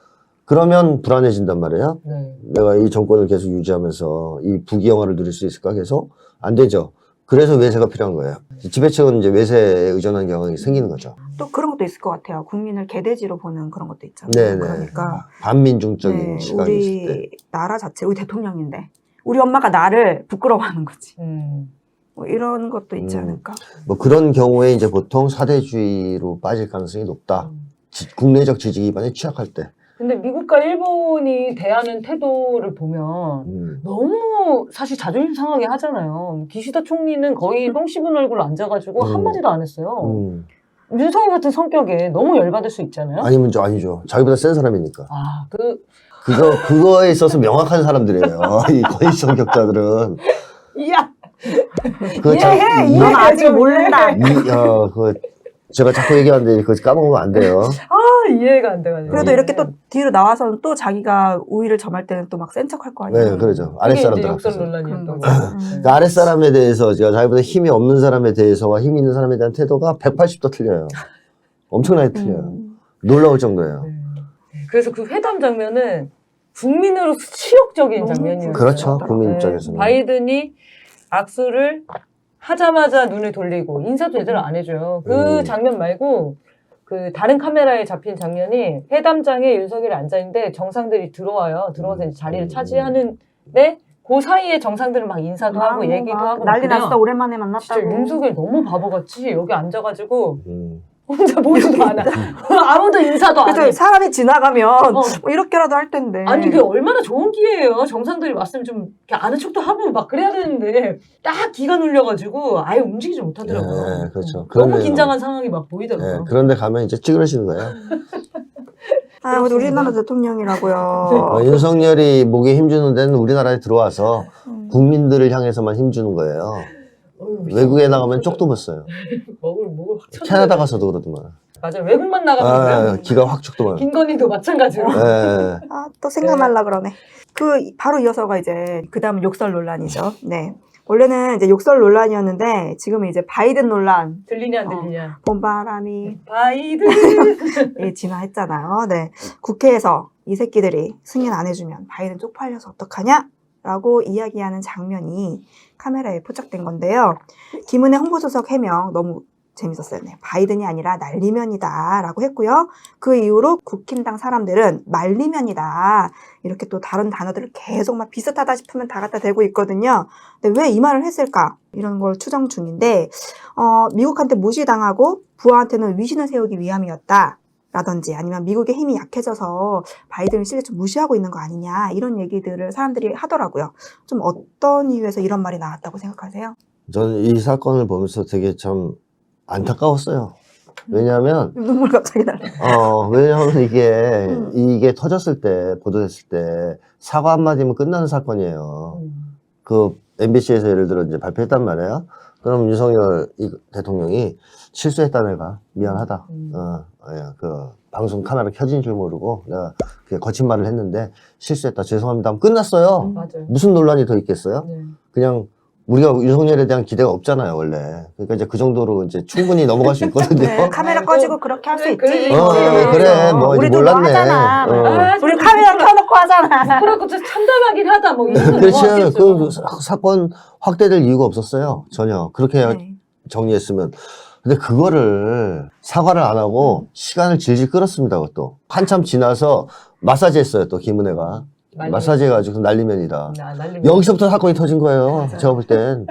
Speaker 3: 그러면 불안해진단 말이에요.
Speaker 1: 네.
Speaker 3: 내가 이 정권을 계속 유지하면서 이 부귀영화를 누릴 수 있을까 계속? 안 되죠. 그래서 외세가 필요한 거예요. 지배층은 이제 외세에 의존하는 경향이 생기는 거죠.
Speaker 2: 또 그런 것도 있을 것 같아요. 국민을 개돼지로 보는 그런 것도 있잖아요.
Speaker 3: 네네.
Speaker 2: 그러니까
Speaker 3: 반민중적인
Speaker 2: 네,
Speaker 3: 시각이 있을 때.
Speaker 2: 우리 나라 자체, 우리 대통령인데 우리 엄마가 나를 부끄러워하는 거지. 뭐 이런 것도 있지 않을까?
Speaker 3: 뭐 그런 경우에 이제 보통 사대주의로 빠질 가능성이 높다. 국내적 지지 기반에 취약할 때.
Speaker 1: 근데 미국과 일본이 대하는 태도를 보면 너무 사실 자존심 상하게 하잖아요. 기시다 총리는 거의 똥 씹은 얼굴로 앉아가지고 한마디도 안 했어요. 윤석열 같은 성격에 너무 열받을 수 있잖아요.
Speaker 3: 아니죠. 자기보다 센 사람이니까.
Speaker 1: 아,
Speaker 3: 그거에 있어서 명확한 사람들이에요. 이 권위성 격자들은.
Speaker 1: 야!
Speaker 2: 넌 아직 모른다.
Speaker 3: 제가 자꾸 얘기하는데 그거 까먹으면 안 돼요.
Speaker 1: 이해가 안 돼가지고.
Speaker 2: 그래도 이렇게 또 뒤로 나와서는 또 자기가 우위를 점할 때는 또 막 센 척 할 거 아니에요.
Speaker 3: 네, 그러죠.
Speaker 1: 이게
Speaker 3: 아랫사람들
Speaker 1: 이제 역설
Speaker 3: 앞에서.
Speaker 1: 논란이었던
Speaker 2: 그런
Speaker 1: 거죠.
Speaker 2: 거죠.
Speaker 3: 그 아랫사람에 대해서 제가 자기보다 힘이 없는 사람에 대해서와 힘이 있는 사람에 대한 태도가 180도 틀려요. 엄청나게 틀려요. 놀라울 정도예요.
Speaker 1: 네. 그래서 그 회담 장면은 국민으로서 치욕적인
Speaker 2: 너무
Speaker 1: 장면이었어요.
Speaker 3: 그렇죠. 국민
Speaker 1: 네.
Speaker 3: 입장에서는.
Speaker 1: 바이든이 악수를 하자마자 눈을 돌리고 인사도 제대로 안 해줘요. 그 장면 말고 그 다른 카메라에 잡힌 장면이 회담장에 윤석열이 앉아있는데 정상들이 들어와요. 들어와서 이제 자리를 차지하는데 그 사이에 정상들은 막 인사도 하고 얘기도 하고
Speaker 2: 난리
Speaker 1: 그냥
Speaker 2: 났어. 오랜만에 만났다고.
Speaker 1: 진짜 윤석열 너무 바보같이 여기 앉아가지고 혼자 보지도 않아. 아무도 인사도 안
Speaker 2: 그래서
Speaker 1: 해.
Speaker 2: 사람이 지나가면 뭐 이렇게라도 할 텐데.
Speaker 1: 아니 그게 얼마나 좋은 기회예요. 정상들이 왔으면 좀 이렇게 아는 척도 하고 막 그래야 되는데 딱 기가 눌려가지고 아예 움직이지 못하더라고요.
Speaker 3: 네, 그렇죠.
Speaker 1: 너무
Speaker 3: 그런데,
Speaker 1: 긴장한 상황이 막 보이더라고요.
Speaker 3: 그런데 가면 이제 찌그러지는 거예요.
Speaker 2: 아, 우리나라 대통령이라고요.
Speaker 3: 윤석열이 목에 힘주는 데는 우리나라에 들어와서
Speaker 2: 음.
Speaker 3: 국민들을 향해서만 힘주는 거예요. 외국에 나가면 쪽도 못 써요.
Speaker 1: 목을 확 쳤어요.
Speaker 3: 캐나다 가서도 그러더만.
Speaker 1: 맞아요. 외국만 나가면
Speaker 3: 기가 확 죽더만.
Speaker 1: 김건희도 마찬가지로.
Speaker 3: 예.
Speaker 2: 아, 또 생각날라 그러네. 바로 이어서가 이제, 그 다음 욕설 논란이죠. 네. 원래는 이제 욕설 논란이었는데, 지금은 이제 바이든 논란.
Speaker 1: 들리냐 안 들리냐.
Speaker 2: 봄바람이
Speaker 1: 바이든.
Speaker 2: 예, 진화했잖아요. 네. 국회에서 이 새끼들이 승인 안 해주면 바이든 쪽팔려서 어떡하냐? 라고 이야기하는 장면이 카메라에 포착된 건데요. 김은혜 홍보수석 해명 너무 재밌었어요. 네. 바이든이 아니라 날리면이다 라고 했고요. 그 이후로 국힘당 사람들은 말리면이다. 이렇게 또 다른 단어들을 계속 막 비슷하다 싶으면 다 갖다 대고 있거든요. 근데 왜 이 말을 했을까? 이런 걸 추정 중인데, 미국한테 무시당하고 부하한테는 위신을 세우기 위함이었다. 라든지 아니면 미국의 힘이 약해져서 바이든을 실제 좀 무시하고 있는 거 아니냐. 이런 얘기들을 사람들이 하더라고요. 좀 어떤 이유에서 이런 말이 나왔다고 생각하세요?
Speaker 3: 저는 이 사건을 보면서 되게 참 안타까웠어요. 왜냐하면
Speaker 2: 눈물 갑자기 나네.
Speaker 3: 왜냐하면 이게 터졌을 때, 보도됐을 때 사과 한마디면 끝나는 사건이에요. 그 MBC에서 예를 들어 이제 발표했단 말이에요. 그럼 윤석열 대통령이 실수했다, 내가 미안하다. 그 방송 카메라 켜진 줄 모르고 내가 그냥 거친 말을 했는데 실수했다, 죄송합니다 하면 끝났어요.
Speaker 1: 맞아요.
Speaker 3: 무슨 논란이 더 있겠어요?
Speaker 1: 네.
Speaker 3: 그냥 우리가 윤석열에 대한 기대가 없잖아요, 원래. 그러니까 이제 그 정도로 이제 충분히 넘어갈 수 있거든요.
Speaker 2: 네, 카메라 꺼지고 그렇게 할 수 있지.
Speaker 1: 그래,
Speaker 3: 그래, 뭐 이제
Speaker 2: 우리도
Speaker 3: 몰랐네.
Speaker 2: 하잖아.
Speaker 1: 아,
Speaker 2: 우리 카메라 켜놓고 하잖아.
Speaker 1: 그래갖고 진짜 참담하긴 하다. 뭐 이런
Speaker 3: 그렇지. 그 사건 확대될 이유가 없었어요. 전혀. 그렇게
Speaker 2: 네.
Speaker 3: 정리했으면. 근데 그거를 사과를 안 하고 시간을 질질 끌었습니다, 그것도. 한참 지나서 마사지 했어요, 또 김은혜가. 마사지 해가지고 날리면이다. 여기서부터 사건이 터진 거예요.
Speaker 1: 맞아요.
Speaker 3: 제가 볼 땐.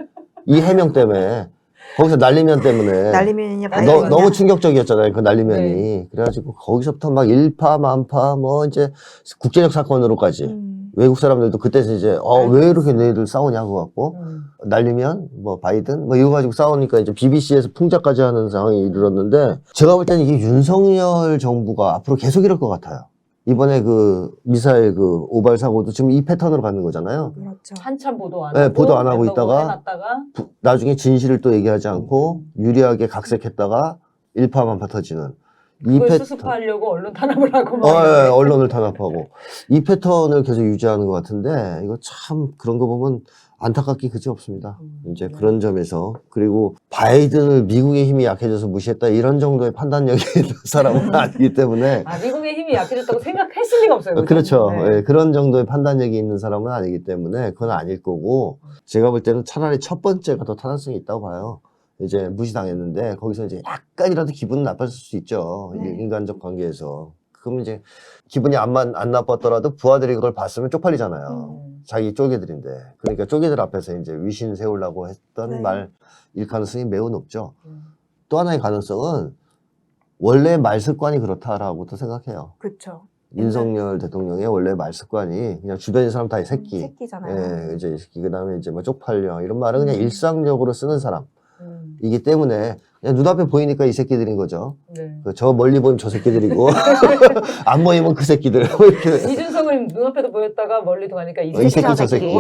Speaker 3: 이 해명 때문에. 거기서 날리면 때문에.
Speaker 2: 날리면이냐, 바이든이냐.
Speaker 3: 너무 충격적이었잖아요, 그 날리면이.
Speaker 1: 네.
Speaker 3: 그래가지고 거기서부터 막 일파만파, 뭐 이제 국제적 사건으로까지. 외국 사람들도 그때서 이제, 왜 이렇게 너희들 싸우냐고 갖고. 날리면, 뭐, 바이든, 뭐, 이거 가지고 싸우니까 이제 BBC에서 풍자까지 하는 상황이 이르렀는데, 제가 볼 때는 이게 윤석열 정부가 앞으로 계속 이럴 것 같아요. 이번에 그 미사일 그 오발 사고도 지금 이 패턴으로 가는 거잖아요.
Speaker 2: 그렇죠.
Speaker 1: 한참 보도 안
Speaker 3: 네,
Speaker 1: 하고
Speaker 3: 보도 안 하고
Speaker 1: 멤버가
Speaker 3: 있다가
Speaker 1: 해놨다가
Speaker 3: 나중에 진실을 또 얘기하지 않고 유리하게 각색했다가 일파만파 터지는 이
Speaker 1: 그걸
Speaker 3: 패턴.
Speaker 1: 수습하려고 언론 탄압을 하고 막
Speaker 3: 예, 언론을 탄압하고 이 패턴을 계속 유지하는 것 같은데 이거 참 그런 거 보면 안타깝기 그지 없습니다. 이제 그런 점에서 그리고 바이든을 미국의 힘이 약해져서 무시했다 이런 정도의 판단력이 있는 사람은 아니기 때문에
Speaker 1: 미국의 힘이 약해졌다고 생각했을 리가 없어요.
Speaker 3: 그렇죠.
Speaker 1: 네.
Speaker 3: 예, 그런 정도의 판단력이 있는 사람은 아니기 때문에 그건 아닐 거고 제가 볼 때는 차라리 첫 번째가 더 타당성이 있다고 봐요. 이제 무시당했는데 거기서 이제 약간이라도 기분 나빴을 수 있죠.
Speaker 2: 네.
Speaker 3: 인간적 관계에서. 그러면 이제 기분이 안 나빴더라도 부하들이 그걸 봤으면 쪽팔리잖아요. 자기 쪼개들인데. 그러니까 쪼개들 앞에서 이제 위신 세우려고 했던
Speaker 2: 네.
Speaker 3: 말일 가능성이 매우 높죠. 또 하나의 가능성은 원래 말 습관이 그렇다라고도 생각해요.
Speaker 2: 그렇죠.
Speaker 3: 윤석열 대통령의 원래 말 습관이 그냥 주변의 사람 다 이 새끼.
Speaker 2: 새끼잖아요.
Speaker 3: 예, 이제 이 새끼. 그 다음에 이제 뭐 쪽팔려. 이런 말은 그냥 일상적으로 쓰는 사람.
Speaker 1: 음.
Speaker 3: 이기 때문에 그냥 눈앞에 보이니까 이 새끼들인 거죠.
Speaker 1: 네.
Speaker 3: 저 멀리 보면 저 새끼들이고 안 보이면 그 새끼들. 뭐 이렇게.
Speaker 1: 이준석은 눈앞에도 보였다가 멀리도 가니까 이
Speaker 3: 이 새끼
Speaker 1: 새끼
Speaker 3: 저 새끼.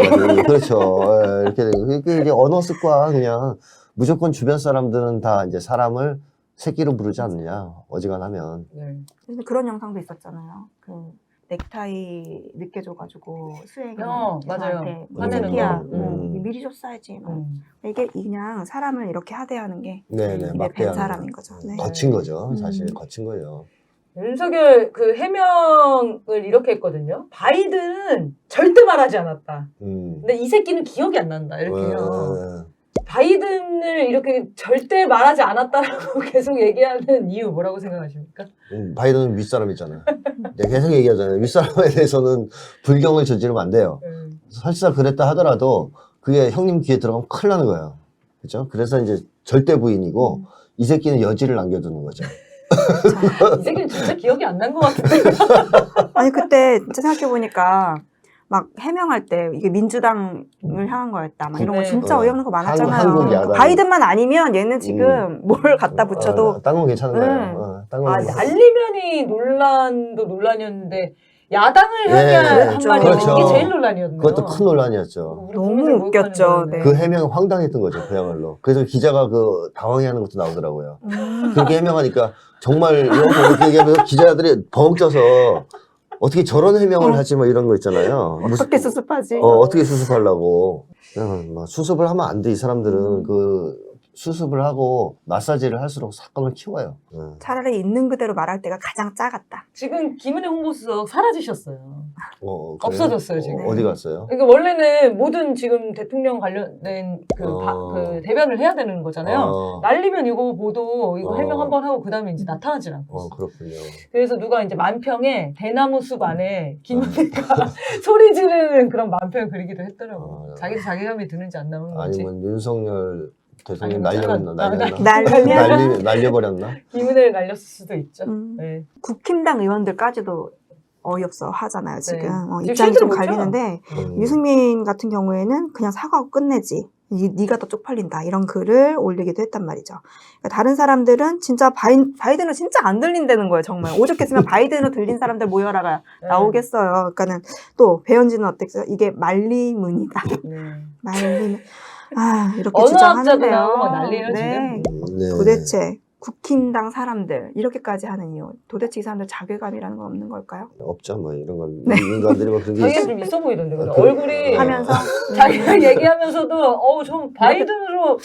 Speaker 3: 그렇죠. 예, 이렇게 되고. 이게 이제 언어 습관 그냥 무조건 주변 사람들은 다 이제 사람을 새끼로 부르지 않느냐. 어지간하면.
Speaker 1: 네.
Speaker 2: 근데 그런 영상도 있었잖아요. 그 넥타이 늦게 줘가지고 수행이
Speaker 1: 맞아요.
Speaker 2: 저한테
Speaker 1: 화내는
Speaker 2: 새끼야,
Speaker 3: 거.
Speaker 2: 미리 줬어야지. 이게 그냥 사람을 이렇게 하대하는 게
Speaker 3: 네네.
Speaker 2: 입에
Speaker 3: 막대하는
Speaker 2: 밴 사람인 거죠. 네.
Speaker 3: 거친 거죠. 사실 거친 거예요.
Speaker 1: 윤석열 그 해명을 이렇게 했거든요. 바이든은 절대 말하지 않았다. 근데 이 새끼는 기억이 안 난다. 이렇게요. 바이든을 이렇게 절대 말하지 않았다라고 계속 얘기하는 이유 뭐라고 생각하십니까?
Speaker 3: 바이든은 윗사람이잖아요. 내가 계속 얘기하잖아요. 윗사람에 대해서는 불경을 저지르면 안 돼요. 설사 그랬다 하더라도 그게 형님 귀에 들어가면 큰일 나는 거예요. 그렇죠? 그래서 이제 절대 부인이고 이 새끼는 여지를 남겨두는 거죠.
Speaker 1: 이 새끼는 진짜 기억이 안 난 것 같은데.
Speaker 2: 아니 그때 진짜 생각해보니까 막 해명할 때 이게 민주당을 향한 거였다. 막 이런 거
Speaker 1: 네.
Speaker 2: 진짜 어이없는 거 많았잖아요.
Speaker 3: 한국 야당.
Speaker 2: 바이든만 아니면 얘는 지금 뭘 갖다 붙여도
Speaker 3: 딴 건 괜찮은 거예요. 딴 건.
Speaker 1: 날리면이 논란도 논란이었는데 야당을
Speaker 3: 예,
Speaker 1: 향한
Speaker 2: 그렇죠.
Speaker 1: 한 말이
Speaker 3: 그렇죠.
Speaker 1: 이게 제일 논란이었네요.
Speaker 3: 그것도 큰 논란이었죠.
Speaker 1: 우리
Speaker 2: 너무
Speaker 1: 국민들 모욕하는
Speaker 2: 웃겼죠.
Speaker 1: 거였네.
Speaker 2: 네.
Speaker 3: 그 해명이 황당했던 거죠, 그야말로. 그래서 기자가 그 당황해하는 것도 나오더라고요. 그렇게 해명하니까 정말 이런 거 이렇게 얘기하면 기자들이 벙 쪄서 어떻게 저런 해명을 하지 뭐 이런 거 있잖아요.
Speaker 2: 어떻게 수습하지?
Speaker 3: 어떻게 수습하려고. 그냥 막 수습을 하면 안 돼. 이 사람들은 그 수습을 하고 마사지를 할수록 사건을 키워요.
Speaker 2: 차라리 있는 그대로 말할 때가 가장 작았다.
Speaker 1: 지금 김은혜 홍보수석 사라지셨어요.
Speaker 3: 그래요?
Speaker 1: 없어졌어요, 지금.
Speaker 3: 어디 갔어요?
Speaker 1: 그러니까 원래는 모든 지금 대통령 관련된
Speaker 3: 어.
Speaker 1: 그 대변을 해야 되는 거잖아요. 날리면 이거 보도 이거 해명 한번 하고 그 다음에 이제 나타나질 않고 있어요.
Speaker 3: 그렇군요.
Speaker 1: 그래서 누가 이제 만평에 대나무 숲 안에 김은혜가 소리 지르는 그런 만평을 그리기도 했더라고. 자기도 자괴감이 드는지 안 나오는 거지.
Speaker 3: 아니면 윤석열 대통령
Speaker 1: 아니면
Speaker 3: 날려버렸나? 날려버렸나?
Speaker 1: 김은혜를 날렸을 수도 있죠. 네.
Speaker 2: 국힘당 의원들까지도 어이없어 하잖아요, 지금.
Speaker 1: 네.
Speaker 2: 입장이
Speaker 1: 실제로
Speaker 2: 좀
Speaker 1: 그렇죠?
Speaker 2: 갈리는데, 유승민 같은 경우에는 그냥 사과하고 끝내지. 네가 더 쪽팔린다. 이런 글을 올리기도 했단 말이죠. 그러니까 다른 사람들은 진짜 바이든은 진짜 안 들린다는 거예요, 정말. 오죽했으면 바이든으로 들린 사람들 모여라가 나오겠어요. 그러니까는 또 배현진은 어땠어요? 이게 말리문이다.
Speaker 1: 네.
Speaker 2: 말리문. 이렇게
Speaker 1: 언어학자도
Speaker 2: 주장하는데요.
Speaker 1: 나오고 막 난리예요,
Speaker 2: 네.
Speaker 1: 지금.
Speaker 3: 네.
Speaker 2: 도대체 국힘당 사람들 이렇게까지 하는 이유, 도대체 이 사람들 자괴감이라는 건 없는 걸까요?
Speaker 3: 없죠, 뭐 이런 건 인간들이 뭐 그런 게
Speaker 1: 자기가
Speaker 3: 있어.
Speaker 1: 좀 있어 보이던데 그래.
Speaker 3: 그-
Speaker 1: 얼굴이
Speaker 2: 하면서
Speaker 1: 자기가 얘기하면서도 좀 바이든으로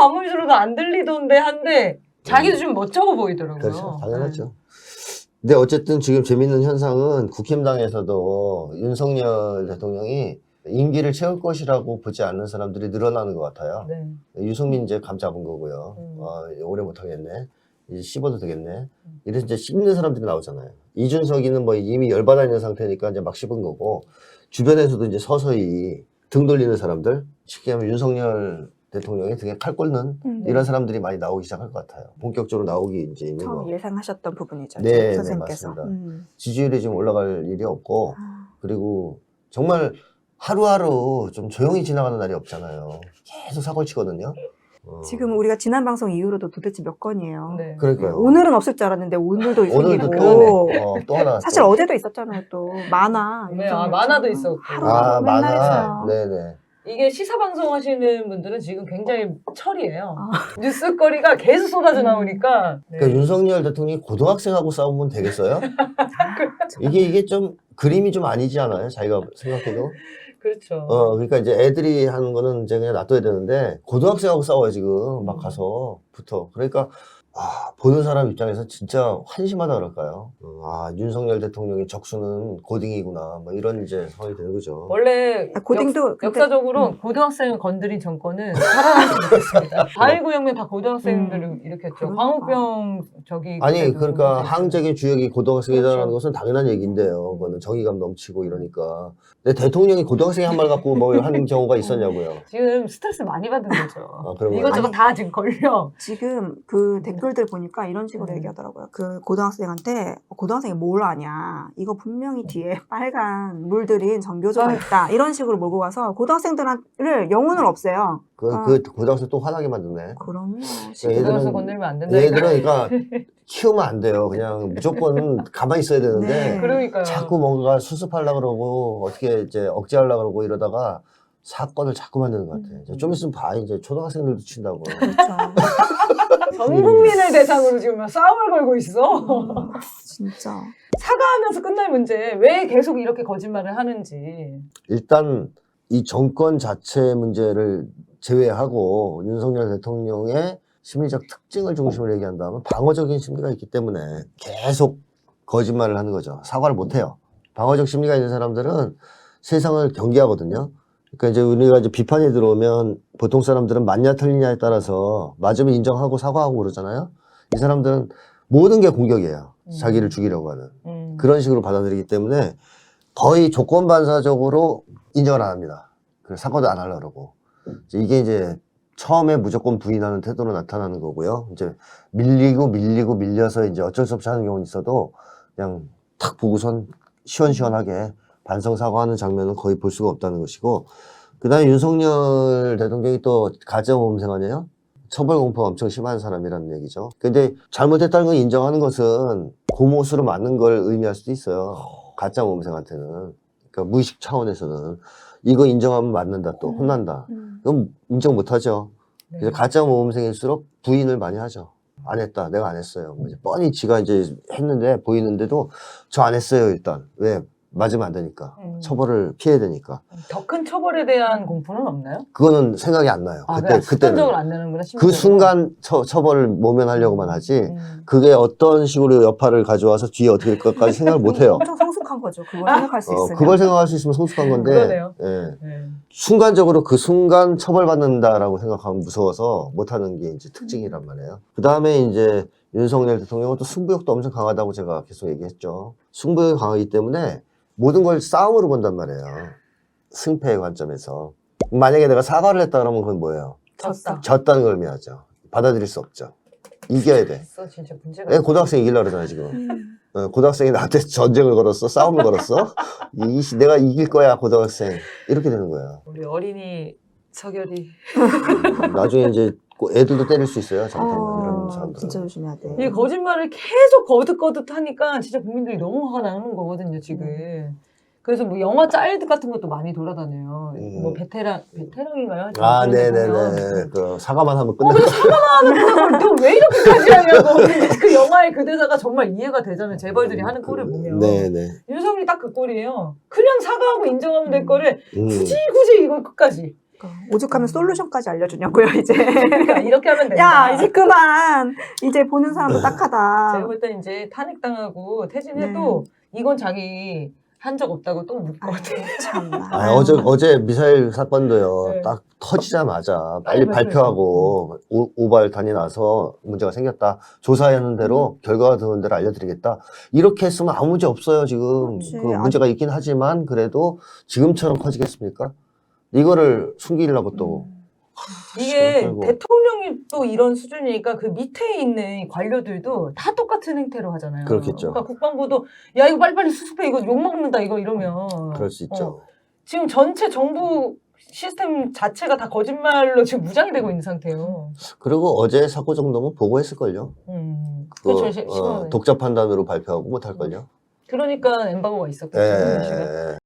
Speaker 1: 아무리 들어도 안 들리던데 한데 자기도 좀 멋쩍어 보이더라고요.
Speaker 3: 그렇죠, 당연하죠. 근데 어쨌든 지금 재밌는 현상은 국힘당에서도 윤석열 대통령이 임기를 채울 것이라고 보지 않는 사람들이 늘어나는 것 같아요.
Speaker 1: 네.
Speaker 3: 유승민 이제 감 잡은 거고요. 오래 못하겠네. 이제 씹어도 되겠네. 이래서 이제 씹는 사람들이 나오잖아요. 이준석이는 뭐 이미 열받아 있는 상태니까 이제 막 씹은 거고, 주변에서도 이제 서서히 등 돌리는 사람들, 쉽게 하면 윤석열 대통령이 등에 칼 꽂는 이런 사람들이 많이 나오기 시작할 것 같아요. 본격적으로 나오기 이제 있는
Speaker 2: 처음
Speaker 3: 거.
Speaker 2: 예상하셨던 부분이죠.
Speaker 3: 네,
Speaker 2: 선생님께서.
Speaker 3: 맞습니다. 지지율이 지금 올라갈 일이 없고, 그리고 정말 하루하루 좀 조용히 지나가는 날이 없잖아요. 계속 사고 치거든요.
Speaker 2: 지금 우리가 지난 방송 이후로도 도대체 몇 건이에요.
Speaker 1: 네.
Speaker 3: 그러니까요.
Speaker 2: 오늘은 없을 줄 알았는데 오늘도
Speaker 3: 오늘도
Speaker 2: 생기고
Speaker 3: 또 하나.
Speaker 2: 사실 어제도 있었잖아요. 또 만화.
Speaker 1: 네, 만화도 있었고.
Speaker 2: 하루 맨날
Speaker 3: 만화.
Speaker 2: 했어요.
Speaker 3: 네네.
Speaker 1: 이게 시사방송 하시는 분들은 지금 굉장히 철이에요. 뉴스거리가 계속 쏟아져 나오니까. 네.
Speaker 3: 그러니까 윤석열 대통령이 고등학생하고 싸우면 되겠어요? 이게 좀 그림이 좀 아니지 않아요? 자기가 생각해도.
Speaker 1: 그렇죠.
Speaker 3: 그러니까 이제 애들이 하는 거는 이제 그냥 놔둬야 되는데 고등학생하고 싸워요 지금 막 가서 붙어. 그러니까 보는 사람 입장에서 진짜 한심하다 그럴까요? 윤석열 대통령의 적수는 고딩이구나. 뭐 이런 이제 상황이 되는 거죠.
Speaker 1: 원래
Speaker 2: 고딩도 근데-
Speaker 1: 역사적으로 고등학생을 건드린 정권은 살아남지 못했습니다. 4.19 혁명 다 고등학생들을 일으켰죠.
Speaker 2: 그러니까.
Speaker 1: 광우병
Speaker 3: 아니
Speaker 1: 그때도
Speaker 3: 그러니까
Speaker 1: 문제였죠.
Speaker 3: 항쟁의 주역이 고등학생이라는
Speaker 1: 그렇죠.
Speaker 3: 것은 당연한 얘기인데요. 그거는 정의감 넘치고 이러니까. 근데 대통령이 고등학생이 한 말 갖고 뭐 하는 경우가 있었냐고요.
Speaker 1: 지금 스트레스 많이 받은 거죠.
Speaker 3: 그런
Speaker 1: 이것저것
Speaker 3: 거예요?
Speaker 1: 다 지금 걸려.
Speaker 2: 지금 그 댓글들 보니까 이런 식으로 얘기하더라고요. 그 고등학생한테 고등학생이 뭘 아냐. 이거 분명히 뒤에 빨간 물 들인 정교조가 있다. 이런 식으로 몰고 가서 고등학생들을 영혼을 없애요.
Speaker 3: 그 고등학생 또 화나게 만드네.
Speaker 2: 그럼요.
Speaker 1: 고등학생 건드리면 안 된다.
Speaker 3: 얘들은 그러니까 키우면 안 돼요. 그냥 무조건 가만히 있어야 되는데
Speaker 2: 네.
Speaker 1: 그러니까요.
Speaker 3: 자꾸 뭔가 수습하려고 그러고 어떻게 이제 억제하려고 그러고 이러다가 사건을 자꾸 만드는 것 같아요. 좀 있으면 봐 이제 초등학생들도 친다고.
Speaker 2: 그렇죠.
Speaker 1: 전 국민을 대상으로 지금 싸움을 걸고 있어.
Speaker 2: 진짜.
Speaker 1: 사과하면서 끝날 문제 왜 계속 이렇게 거짓말을 하는지.
Speaker 3: 일단 이 정권 자체 문제를 제외하고 윤석열 대통령의 심리적 특징을 중심으로 얘기한다면 방어적인 심리가 있기 때문에 계속 거짓말을 하는 거죠. 사과를 못 해요. 방어적 심리가 있는 사람들은 세상을 경계하거든요. 그러니까 이제 우리가 이제 비판이 들어오면 보통 사람들은 맞냐 틀리냐에 따라서 맞으면 인정하고 사과하고 그러잖아요. 이 사람들은 모든 게 공격이에요. 자기를 죽이려고 하는. 그런 식으로 받아들이기 때문에 거의 조건반사적으로 인정을 안 합니다. 그래서 사과도 안 하려고 그러고. 이게 이제 처음에 무조건 부인하는 태도로 나타나는 거고요. 이제 밀려서 이제 어쩔 수 없이 하는 경우는 있어도 그냥 탁 보고선 시원시원하게 반성 사과하는 장면은 거의 볼 수가 없다는 것이고, 그다음에 윤석열 대통령이 또 가짜 모범생 아니에요? 처벌 공포가 엄청 심한 사람이라는 얘기죠. 근데 잘못했다는 걸 인정하는 것은 고못으로 맞는 걸 의미할 수도 있어요. 가짜 모범생한테는. 그러니까 무의식 차원에서는 이거 인정하면 맞는다, 또 혼난다. 그럼 인정 못하죠.
Speaker 1: 네.
Speaker 3: 그래서 가짜 모범생일수록 부인을 많이 하죠. 안 했다, 내가 안 했어요. 뭐 이제 뻔히 지가 이제 했는데 보이는데도 저 안 했어요. 일단 왜 맞으면 안 되니까 처벌을 피해야 되니까.
Speaker 1: 더 큰 처벌에 대한 공포는 없나요?
Speaker 3: 그거는 생각이 안 나요.
Speaker 1: 아,
Speaker 3: 그때는
Speaker 1: 습관적으로 안 내는구나.
Speaker 3: 그
Speaker 1: 심리적으로.
Speaker 3: 순간 처벌을 모면하려고만 하지. 그게 어떤 식으로 여파를 가져와서 뒤에 어떻게 될 것까지 생각을 못 해요.
Speaker 2: 엄청 성숙한 거죠. 그걸 생각할 수 있으면.
Speaker 3: 그걸 생각할 수 있으면 성숙한 건데,
Speaker 1: 그러네요.
Speaker 3: 예.
Speaker 1: 네.
Speaker 3: 순간적으로 그 순간 처벌받는다라고 생각하면 무서워서 못하는 게 이제 특징이란 말이에요. 그 다음에 이제 윤석열 대통령은 또 승부욕도 엄청 강하다고 제가 계속 얘기했죠. 승부욕이 강하기 때문에 모든 걸 싸움으로 본단 말이에요. 승패의 관점에서. 만약에 내가 사과를 했다 그러면 그건 뭐예요?
Speaker 1: 졌다.
Speaker 3: 졌다는 걸 의미하죠. 받아들일 수 없죠. 이겨야 돼.
Speaker 1: 있어, 진짜 문제가.
Speaker 3: 애 고등학생이 이기려고 그러잖아, 지금. 고등학생이 나한테 전쟁을 걸었어? 싸움을 걸었어? 내가 이길 거야, 고등학생. 이렇게 되는 거야.
Speaker 1: 우리 어린이 서결이.
Speaker 3: 나중에 이제 애들도 때릴 수 있어요, 잘못하면. 이런 사람들은.
Speaker 2: 진짜 조심해야 돼.
Speaker 1: 이 거짓말을 계속 거듭거듭 하니까 진짜 국민들이 너무 화가 나는 거거든요, 지금. 그래서 뭐 영화 짤드 같은 것도 많이 돌아다녀요. 뭐 베테랑인가요?
Speaker 3: 아,
Speaker 1: 그런 데 보면.
Speaker 3: 네네네. 그 사과만 하면 끝나.
Speaker 1: 근데 사과만 하는 걸 너 왜 이렇게까지 하냐고. 근데 그 영화의 그 대사가 정말 이해가 되잖아요. 재벌들이 하는 꼴을 보면.
Speaker 3: 네네.
Speaker 1: 윤석열이 딱 그 꼴이에요. 그냥 사과하고 인정하면 될 거를 굳이 이걸 끝까지.
Speaker 2: 오죽하면 솔루션까지 알려주냐고요, 이제.
Speaker 1: 그러니까 이렇게 하면 된다.
Speaker 2: 야, 이제 그만. 이제 보는 사람도 딱하다.
Speaker 1: 제가 볼 때 이제 탄핵당하고 퇴진해도 이건 자기 한 적 없다고 또 묻을 것 같아요.
Speaker 2: 참나.
Speaker 3: 어제 미사일 사건도요.
Speaker 1: 네.
Speaker 3: 딱 터지자마자 빨리
Speaker 1: 빨리
Speaker 3: 발표하고 오발단이 나서 문제가 생겼다. 조사하는 대로 결과가 드는 대로 알려드리겠다. 이렇게 했으면 아무 문제 없어요, 지금.
Speaker 2: 그렇지.
Speaker 3: 그 문제가 있긴 하지만 그래도 지금처럼 커지겠습니까? 이거를 숨기려고 또.
Speaker 1: 이게
Speaker 3: 아이고.
Speaker 1: 대통령이 또 이런 수준이니까 그 밑에 있는 관료들도 다 똑같은 행태로 하잖아요.
Speaker 3: 그렇겠죠.
Speaker 1: 그러니까 국방부도 야 이거 빨리빨리 수습해 이거 욕먹는다 이러면
Speaker 3: 그럴 수 있죠.
Speaker 1: 지금 전체 정부 시스템 자체가 다 거짓말로 지금 무장이 되고 있는 상태예요.
Speaker 3: 그리고 어제 사고 정도면 보고했을걸요.
Speaker 1: 그렇죠.
Speaker 3: 독자 판단으로 발표하고 못할걸요.
Speaker 1: 그러니까 엠바고가 있었겠죠.
Speaker 3: 예.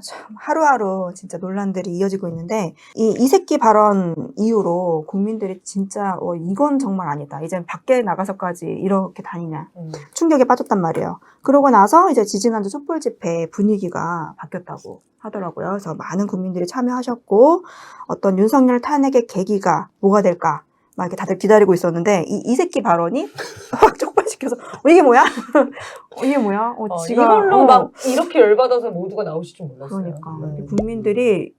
Speaker 2: 참, 하루하루 진짜 논란들이 이어지고 있는데 이 새끼 발언 이후로 국민들이 진짜 이건 정말 아니다. 이제 밖에 나가서까지 이렇게 다니냐. 충격에 빠졌단 말이에요. 그러고 나서 이제 지지난주 촛불 집회 분위기가 바뀌었다고 하더라고요. 그래서 많은 국민들이 참여하셨고 어떤 윤석열 탄핵의 계기가 뭐가 될까 막 이렇게 다들 기다리고 있었는데 이 새끼 발언이 확 촉발시켜서 이게 뭐야? 이게 뭐야?
Speaker 1: 이걸로 막 이렇게 열받아서 모두가 나오실 줄 몰랐어요.
Speaker 2: 그러니까 국민들이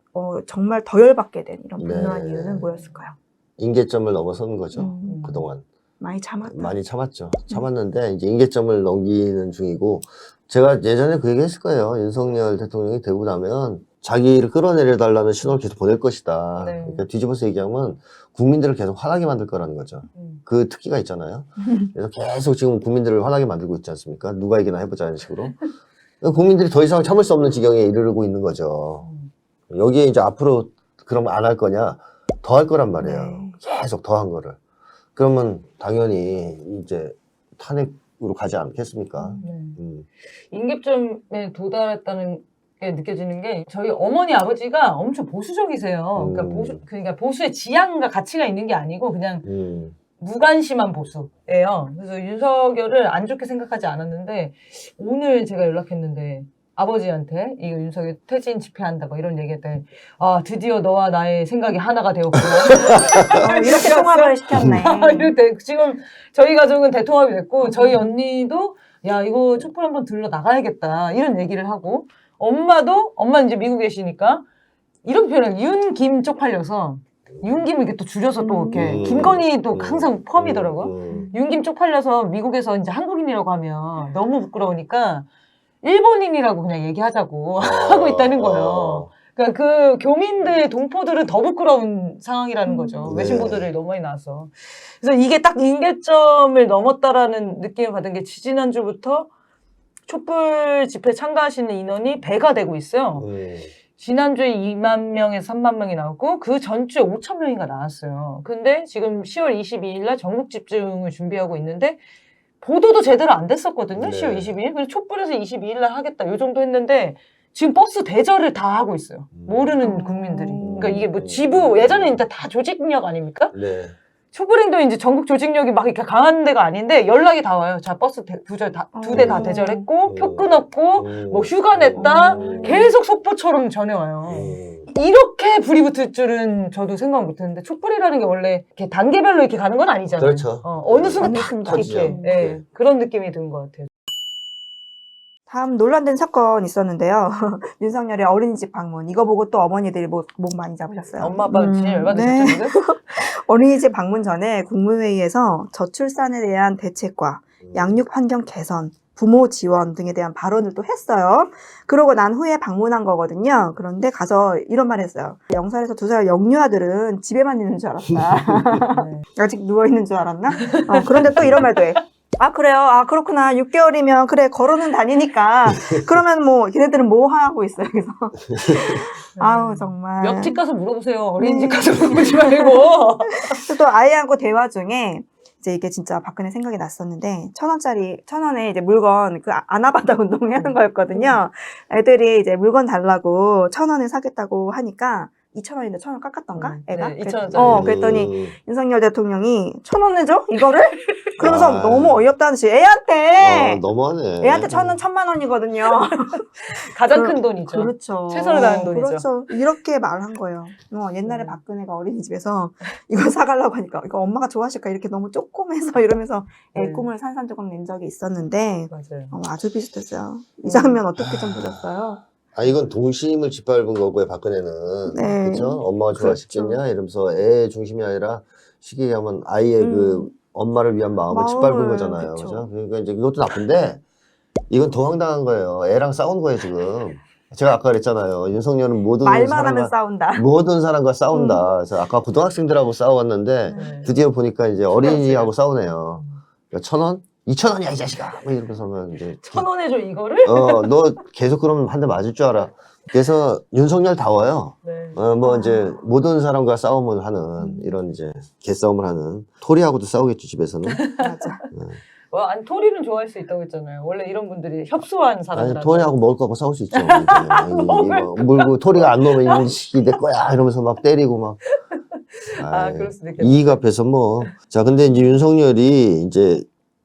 Speaker 2: 정말 더 열받게 된 이런 분노한
Speaker 3: 네.
Speaker 2: 이유는 뭐였을까요?
Speaker 3: 임계점을 넘어선 거죠. 그동안.
Speaker 2: 많이 참았다.
Speaker 3: 많이 참았죠. 참았는데 이제 임계점을 넘기는 중이고 제가 예전에 그 얘기 했을 거예요. 윤석열 대통령이 되고 나면 자기를 끌어내려 달라는 신호를 계속 보낼 것이다.
Speaker 1: 네.
Speaker 3: 그러니까 뒤집어서 얘기하면 국민들을 계속 화나게 만들 거라는 거죠. 그 특기가 있잖아요. 그래서 계속 지금 국민들을 화나게 만들고 있지 않습니까? 누가 이기나 해보자는 식으로. 국민들이 더 이상 참을 수 없는 지경에 이르르고 있는 거죠. 여기에 이제 앞으로 그럼 안 할 거냐? 더 할 거란 말이에요.
Speaker 2: 네.
Speaker 3: 계속 더 한 거를. 그러면 당연히 이제 탄핵으로 가지 않겠습니까?
Speaker 1: 임계점에 도달했다는 게 느껴지는 게 저희 어머니 아버지가 엄청 보수적이세요. 그러니까 보수의 지향과 가치가 있는 게 아니고 그냥 무관심한 보수예요. 그래서 윤석열을 안 좋게 생각하지 않았는데 오늘 제가 연락했는데 아버지한테 이거 윤석열 퇴진 집회한다 뭐 이런 얘기했더니 아 드디어 너와 나의 생각이 하나가 되었구나.
Speaker 2: 이렇게 통합을 시켰네.
Speaker 1: 이럴 때 지금 저희 가족은 대통합이 됐고 저희 언니도 야 이거 촛불 한번 들러 나가야겠다 이런 얘기를 하고 엄마는 이제 미국에 계시니까 이렇게 표현해요. 윤김 쪽팔려서 윤김을 이렇게 또 줄여서 또 이렇게 김건희도 항상 포함이더라고요. 윤김 쪽팔려서 미국에서 이제 한국인이라고 하면 너무 부끄러우니까 일본인이라고 그냥 얘기하자고 하고 있다는 거예요. 그러니까 그 교민들, 동포들은 더 부끄러운 상황이라는 거죠. 외신 보도들이 너무 많이 나와서. 그래서 이게 딱 임계점을 넘었다라는 느낌을 받은 게 지지난주부터 촛불 집회 참가하시는 인원이 배가 되고 있어요. 지난주에 2만 명에서 3만 명이 나왔고 그 전주에 5천 명인가 나왔어요. 근데 지금 10월 22일 날 전국 집중을 준비하고 있는데 보도도 제대로 안 됐었거든요.
Speaker 3: 네.
Speaker 1: 10월 22일. 그래서 촛불에서 22일 날 하겠다. 요 정도 했는데 지금 버스 대절을 다 하고 있어요. 모르는 국민들이. 그러니까 이게 뭐 지부 예전에 이제 다 조직력 아닙니까?
Speaker 3: 네.
Speaker 1: 촛불행동 이제 전국 조직력이 막 이렇게 강한 데가 아닌데 연락이 다 와요. 자 버스 두 대 다 대절했고 표 끊었고 뭐 휴가 냈다. 계속 속보처럼 전해와요. 이렇게 불이 붙을 줄은 저도 생각 못했는데 촛불이라는 게 원래 이렇게 단계별로 이렇게 가는 건 아니잖아요.
Speaker 3: 그렇죠.
Speaker 1: 어느 순간 딱
Speaker 3: 터지죠.
Speaker 1: 이렇게 예, 그런 느낌이 든 것 같아요.
Speaker 2: 다음 논란된 사건 있었는데요. 윤석열의 어린이집 방문. 이거 보고 또 어머니들이 목 많이 잡으셨어요.
Speaker 1: 엄마 아빠 진짜 열받으셨죠
Speaker 2: 네.
Speaker 1: 지금?
Speaker 2: 어린이집 방문 전에 국무회의에서 저출산에 대한 대책과 양육 환경 개선, 부모 지원 등에 대한 발언을 또 했어요. 그러고 난 후에 방문한 거거든요. 그런데 가서 이런 말 했어요. 0살에서 2살 영유 아들은 집에만 있는 줄 알았다.
Speaker 1: 네.
Speaker 2: 아직 누워있는 줄 알았나? 그런데 또 이런 말도 해. 아, 그래요? 아, 그렇구나. 6개월이면, 그래, 걸어는 다니니까. 그러면 뭐, 걔네들은 뭐 하고 있어요, 그래서. 아우, 정말.
Speaker 1: 몇 집 가서 물어보세요. 어린이집 가서 물어보지 말고.
Speaker 2: 또 아이하고 대화 중에, 이제 이게 진짜 박근혜 생각이 났었는데, 1,000원에 이제 물건, 아나바다 운동을 하는 거였거든요. 애들이 이제 물건 달라고 1,000원에 사겠다고 하니까, 2,000원인데 1,000원 깎았던가? 애가?
Speaker 1: 네, 2,000원짜리.
Speaker 2: 그랬더니 윤석열 대통령이 1,000원 내줘? 이거를? 그러면서
Speaker 3: 아.
Speaker 2: 너무 어이없다는 듯이 애한테!
Speaker 3: 너무하네.
Speaker 2: 애한테 1,000원 1,000만 원이거든요.
Speaker 1: 가장 큰 돈이죠.
Speaker 2: 그렇죠.
Speaker 1: 최선을 다하는 돈이죠.
Speaker 2: 그렇죠. 이렇게 말한 거예요. 옛날에 박근혜가 어린이집에서 이거 사가려고 하니까 이거 엄마가 좋아하실까? 이렇게 너무 조그매서 이러면서 애
Speaker 1: 네.
Speaker 2: 꿈을 산산조각 낸 적이 있었는데
Speaker 1: 맞아요.
Speaker 2: 아주 비슷했어요. 이 장면 어떻게 좀 보셨어요?
Speaker 3: 이건 동심을 짓밟은 거고요, 박근혜는.
Speaker 2: 네.
Speaker 3: 그렇죠? 엄마가 좋아하시겠냐? 이러면서 애 중심이 아니라 쉽게 얘기하면 아이의 그 엄마를 위한 마음을 짓밟은 거잖아요.
Speaker 2: 그쵸.
Speaker 3: 그죠? 그러니까 이제 이것도 나쁜데 이건 더 황당한 거예요. 애랑 싸운 거예요, 지금. 제가 아까 그랬잖아요. 윤석열은
Speaker 2: 말만 하면 싸운다.
Speaker 3: 모든 사람과 싸운다. 그래서 아까 고등학생들하고 싸웠는데
Speaker 1: 네.
Speaker 3: 드디어 보니까 이제 어린이하고 싸우네요. 그러니까 1,000원? 2,000원이야, 이 자식아! 뭐 이러면서 이제.
Speaker 1: 1,000원에 줘 이거를?
Speaker 3: 너 계속 그러면 한 대 맞을 줄 알아. 그래서 윤석열다워요.
Speaker 1: 네.
Speaker 3: 이제 모든 사람과 싸움을 하는 이런 이제 개싸움을 하는 토리하고도 싸우겠죠, 집에서는.
Speaker 2: 맞아.
Speaker 1: 아니 토리는 좋아할 수 있다고 했잖아요. 원래 이런 분들이 협소한 사람들.
Speaker 3: 아니, 토리하고 먹을 거 갖고 싸울 수 있죠. 이거 물고 토리가 안 넣으면 이 시기 내 거야 이러면서 막 때리고 막.
Speaker 1: 그럴 수도 있겠다.
Speaker 3: 이익 앞에서 뭐. 자, 근데 이제 윤석열이 이제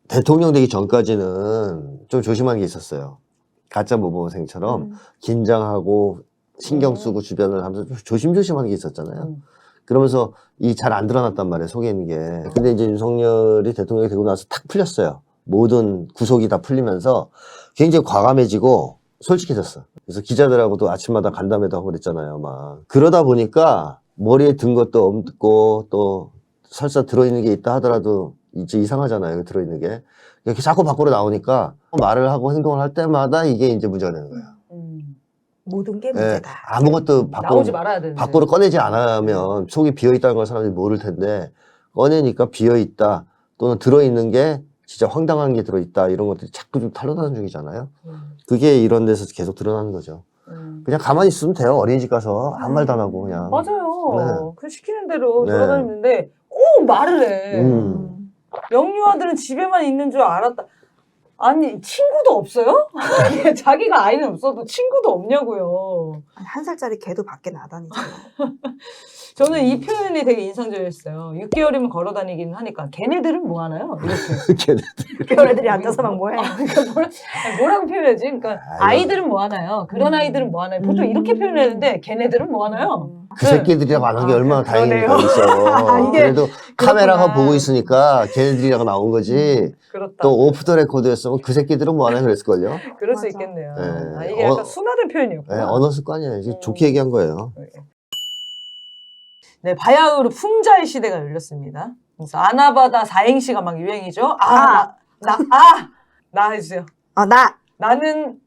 Speaker 3: 대통령 되기 전까지는 좀 조심한 게 있었어요. 가짜 모범생처럼 긴장하고 신경 쓰고 주변을 하면서 좀 조심조심한 게 있었잖아요. 그러면서 이 잘 안 드러났단 말이에요, 속에 있는 게. 근데 이제 윤석열이 대통령이 되고 나서 탁 풀렸어요. 모든 구속이 다 풀리면서 굉장히 과감해지고 솔직해졌어. 그래서 기자들하고도 아침마다 간담회도 하고 그랬잖아요, 막. 그러다 보니까 머리에 든 것도 없고 또 설사 들어있는 게 있다 하더라도 이제 이상하잖아요, 들어있는 게. 이렇게 자꾸 밖으로 나오니까 말을 하고 행동을 할 때마다 이게 이제 문제가 되는 거예요.
Speaker 2: 모든 게
Speaker 3: 예,
Speaker 2: 문제다.
Speaker 3: 아무것도
Speaker 1: 나오지 말아야 되는데.
Speaker 3: 밖으로 꺼내지 않으면 속이 비어있다는 걸 사람들이 모를 텐데 꺼내니까 비어있다 또는 들어있는 게 진짜 황당한 게 들어있다 이런 것들이 자꾸 좀 탄로나는 중이잖아요. 그게 이런 데서 계속 드러나는 거죠. 그냥 가만히 있으면 돼요. 어린이집 가서 아무 말도 안 하고 그냥.
Speaker 1: 맞아요.
Speaker 3: 네.
Speaker 1: 그 시키는 대로
Speaker 3: 네.
Speaker 1: 돌아다니는데 꼭 말을 해. 영유 아들은 집에만 있는 줄 알았다. 아니 친구도 없어요? 자기가 아이는 없어도 친구도 없냐고요.
Speaker 2: 아니, 1살짜리 걔도 밖에 나다니잖아.
Speaker 1: 저는 이 표현이 되게 인상적이었어요. 6개월이면 걸어다니기는 하니까 걔네들은 뭐 하나요? 이렇게.
Speaker 2: 6개월 애들이 앉아서 막 뭐해.
Speaker 1: 그러니까 뭐라고 표현하지? 그러니까 아이들은 뭐 하나요? 그런 아이들은 뭐 하나요? 보통 이렇게 표현하는데 걔네들은 뭐 하나요?
Speaker 3: 그 새끼들이랑 안 한 게 얼마나 다행입니까,
Speaker 2: 그러네요.
Speaker 3: 있어. 그래도 카메라가
Speaker 2: 그렇구나.
Speaker 3: 보고 있으니까 걔네들이랑 나온 거지.
Speaker 1: 그렇다.
Speaker 3: 또 오프 더 레코드였으면 그 새끼들은 뭐 하나 그랬을걸요.
Speaker 1: 그럴 수
Speaker 2: 맞아.
Speaker 1: 있겠네요.
Speaker 3: 네.
Speaker 1: 이게 약간 순화된 표현이었구나.
Speaker 3: 네, 언어 습관이에요. 이제 좋게 얘기한 거예요.
Speaker 1: 네, 바야흐로 풍자의 시대가 열렸습니다. 그래서 아나바다 사행시가 막 유행이죠. 나 해주세요. 나는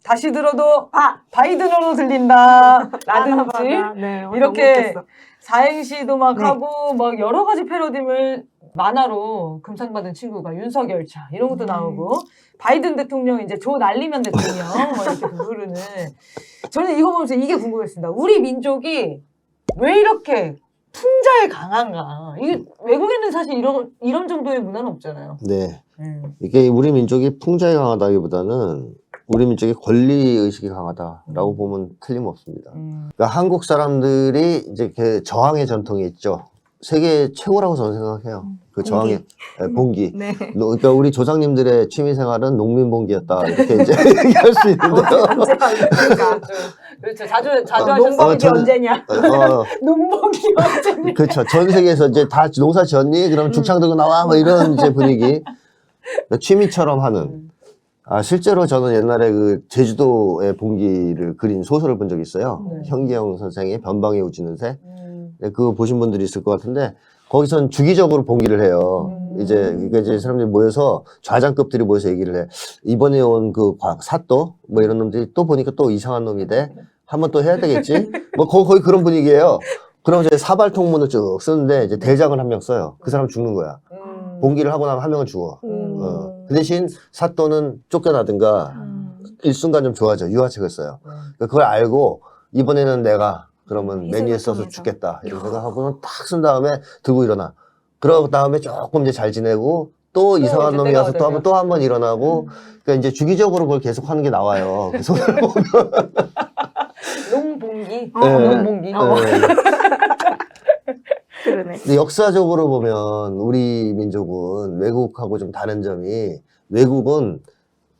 Speaker 1: 다시 들어도 바이든으로 들린다. 라든지
Speaker 2: 네,
Speaker 1: 이렇게
Speaker 2: 너무 웃겼어.
Speaker 1: 사행시도 막
Speaker 2: 네.
Speaker 1: 하고 막 여러 가지 패러디를 만화로 금상 받은 친구가 윤석열차 이런 것도 나오고 바이든 대통령 이제 조 날리면 대통령 뭐 이렇게 부르는 저는 이거 보면서 이게 궁금했습니다. 우리 민족이 왜 이렇게 풍자에 강한가? 이게 외국에는 사실 이런 정도의 문화는 없잖아요.
Speaker 3: 네. 이게 우리 민족이 풍자에 강하다기보다는 우리 민족이 권리 의식이 강하다라고 보면 틀림없습니다. 그러니까 한국 사람들이 이제 그 저항의 전통이 있죠. 세계 최고라고 저는 생각해요. 그 저항의 봉기.
Speaker 2: 네.
Speaker 3: 그러니까 우리 조상님들의 취미생활은 농민봉기였다 이렇게 이제 얘기할 수 있는데요.
Speaker 1: 그렇죠. 자주
Speaker 2: 농번기
Speaker 1: 하셨어요.
Speaker 2: 언제냐?
Speaker 1: 농번기 언제냐?
Speaker 3: 그렇죠. 전 세계에서 이제 다 농사 지었니? 그럼 죽창 들고 나와 뭐 이런 이제 분위기. 취미처럼 하는. 실제로 저는 옛날에 그 제주도의 봉기를 그린 소설을 본 적이 있어요.
Speaker 1: 네.
Speaker 3: 현기영 선생의 변방에 우지는 새. 그거 보신 분들이 있을 것 같은데 거기선 주기적으로 봉기를 해요. 이제 사람들이 모여서 좌장급들이 모여서 얘기를 해. 이번에 온 그 사또 뭐 이런 놈들이 또 보니까 또 이상한 놈이 돼. 한번 또 해야 되겠지. 뭐 거의 그런 분위기예요. 그럼 이제 사발통문을 쭉 쓰는데 이제 대장을 한 명 써요. 그 사람 죽는 거야. 봉기를 하고 나면 한 명은 죽어. 그 대신 사또는 쫓겨나든가 일순간 좀 좋아져. 유화책을 써요. 그러니까 그걸 알고 이번에는 내가 그러면 매니에 써서 죽겠다 이런 생각하고는 딱 쓴 다음에 들고 일어나. 그러고 다음에 조금 이제 잘 지내고 또 이상한 놈이 와서 또 한 번 일어나고 그러니까 이제 주기적으로 그걸 계속 하는 게 나와요. 그 소설을 보면
Speaker 1: 농봉기.
Speaker 3: 네.
Speaker 1: 농봉기.
Speaker 2: 그러네.
Speaker 3: 근데 역사적으로 보면 우리 민족은 외국하고 좀 다른 점이 외국은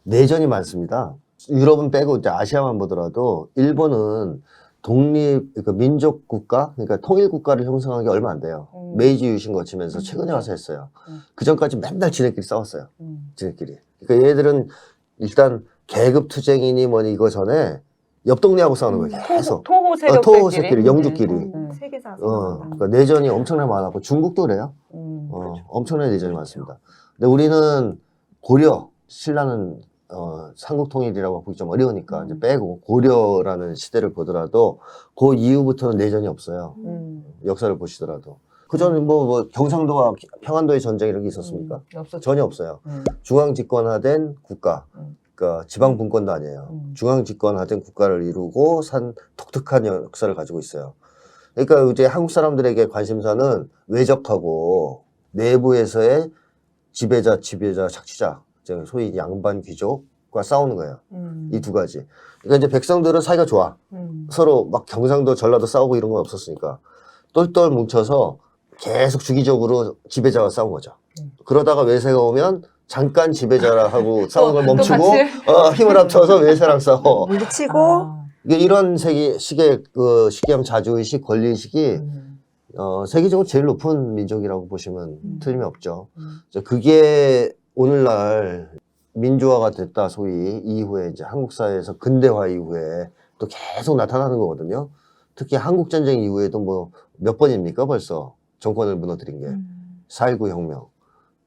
Speaker 3: 내전이 많습니다. 유럽은 빼고 이제 아시아만 보더라도 일본은 그러니까 민족 국가, 그러니까 통일 국가를 형성한 게 얼마 안 돼요. 메이지 유신 거치면서 최근에 와서 했어요. 그 전까지 맨날 지네끼리 싸웠어요. 지네끼리. 그러니까 얘들은 일단 계급 투쟁이니 뭐니 이거 전에 옆 동네하고 싸우는 거예요. 계속.
Speaker 1: 토호 세력들끼리.
Speaker 3: 토호 세끼리, 영주끼리.
Speaker 2: 세계사.
Speaker 3: 그러니까 내전이 엄청나게 많았고 중국도 그래요. 엄청나게 내전이 많습니다. 근데 우리는 고려, 신라는 삼국 통일이라고 보기 좀 어려우니까 이제 빼고 고려라는 시대를 보더라도 그 이후부터는 내전이 없어요. 역사를 보시더라도. 그 전에 뭐 경상도와 평안도의 전쟁 이런 게 있었습니까? 전혀 없어요. 중앙 집권화된 국가. 그러니까 지방 분권도 아니에요. 중앙 집권화된 국가를 이루고 산 독특한 역사를 가지고 있어요. 그러니까 이제 한국 사람들에게 관심사는 외적하고 내부에서의 지배자, 착취자, 소위 양반 귀족과 싸우는 거예요. 이 두 가지. 그러니까 이제 백성들은 사이가 좋아. 서로 막 경상도, 전라도 싸우고 이런 건 없었으니까 똘똘 뭉쳐서 계속 주기적으로 지배자와 싸운 거죠. 그러다가 외세가 오면 잠깐 지배자하고 싸운 걸 멈추고 힘을 합쳐서 외세랑 싸워.
Speaker 2: 물리치고
Speaker 3: 이게 이런 식의 그 식량 자주의식, 권리의식이 세계적으로 제일 높은 민족이라고 보시면 틀림이 없죠. 그게 오늘날 민주화가 됐다 소위 이후에 이제 한국 사회에서 근대화 이후에 또 계속 나타나는 거거든요. 특히 한국 전쟁 이후에도 뭐 몇 번입니까 벌써 정권을 무너뜨린 게 4.19 혁명,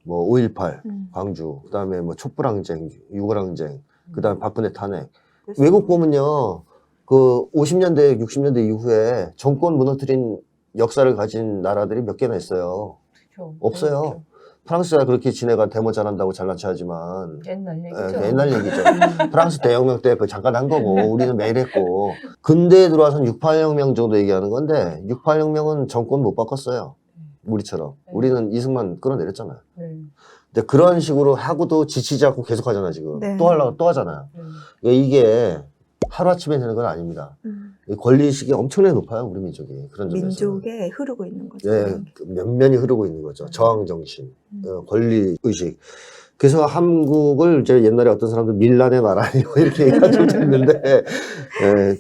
Speaker 3: 뭐 5.18 광주, 그다음에 뭐 촛불항쟁, 6.25항쟁, 그다음에 박근혜 탄핵. 외국 보면요, 그 50년대, 60년대 이후에 정권 무너뜨린 역사를 가진 나라들이 몇 개나 있어요.
Speaker 1: 그렇죠.
Speaker 3: 없어요.
Speaker 1: 그렇죠.
Speaker 3: 프랑스가 그렇게 지네가 데모 잘한다고 잘난 척하지만
Speaker 1: 옛날 얘기죠.
Speaker 3: 옛날 얘기죠. 프랑스 대혁명 때 그 잠깐 한 거고 우리는 매일 했고 근대에 들어와서는 6.8혁명 정도 얘기하는 건데 6.8혁명은 정권 못 바꿨어요. 우리처럼. 우리는 이승만 끌어내렸잖아요. 근데 그런 식으로 하고도 지치지 않고 계속 하잖아 지금.
Speaker 2: 네.
Speaker 3: 또 하려고 또 하잖아요. 이게 하루아침에 되는 건 아닙니다. 권리의식이 엄청나게 높아요 우리 민족이. 그런 점에서.
Speaker 2: 민족에 흐르고 있는 거죠.
Speaker 3: 예, 면면이 흐르고 있는 거죠. 저항 정신, 권리의식. 그래서 한국을 이제 옛날에 어떤 사람들 밀란의 나라 이렇게 얘기가 좀 됐는데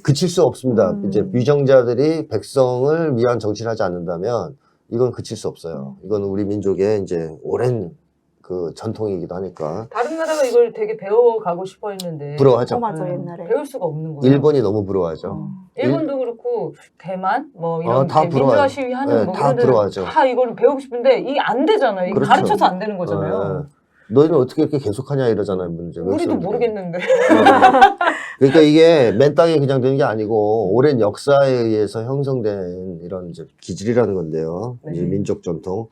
Speaker 3: 그칠 수 없습니다. 이제 위정자들이 백성을 위한 정치를 하지 않는다면 이건 그칠 수 없어요. 이건 우리 민족의 이제 오랜 그 전통이기도 하니까.
Speaker 1: 다른 나라가 이걸 되게 배워가고 싶어 했는데
Speaker 3: 부러워하죠.
Speaker 2: 맞아 옛날에.
Speaker 1: 배울 수가 없는 거예요.
Speaker 3: 일본이 너무 부러워하죠.
Speaker 1: 일본도 그렇고 대만 뭐 이런
Speaker 3: 다
Speaker 1: 민주화
Speaker 3: 부러워요.
Speaker 1: 시위하는
Speaker 3: 네,
Speaker 1: 뭐
Speaker 3: 다
Speaker 1: 이런 데는
Speaker 3: 부러워하죠.
Speaker 1: 다 이걸 배우고 싶은데 이게 안 되잖아요. 이게
Speaker 3: 그렇죠.
Speaker 1: 가르쳐서 안 되는 거잖아요.
Speaker 3: 너희는 어떻게 이렇게 계속하냐 이러잖아요. 문제.
Speaker 1: 우리도 모르겠는데.
Speaker 3: 그러니까 이게 맨 땅에 그냥 되는 게 아니고 오랜 역사에 의해서 형성된 이런 이제 기질이라는 건데요. 이제 민족 전통.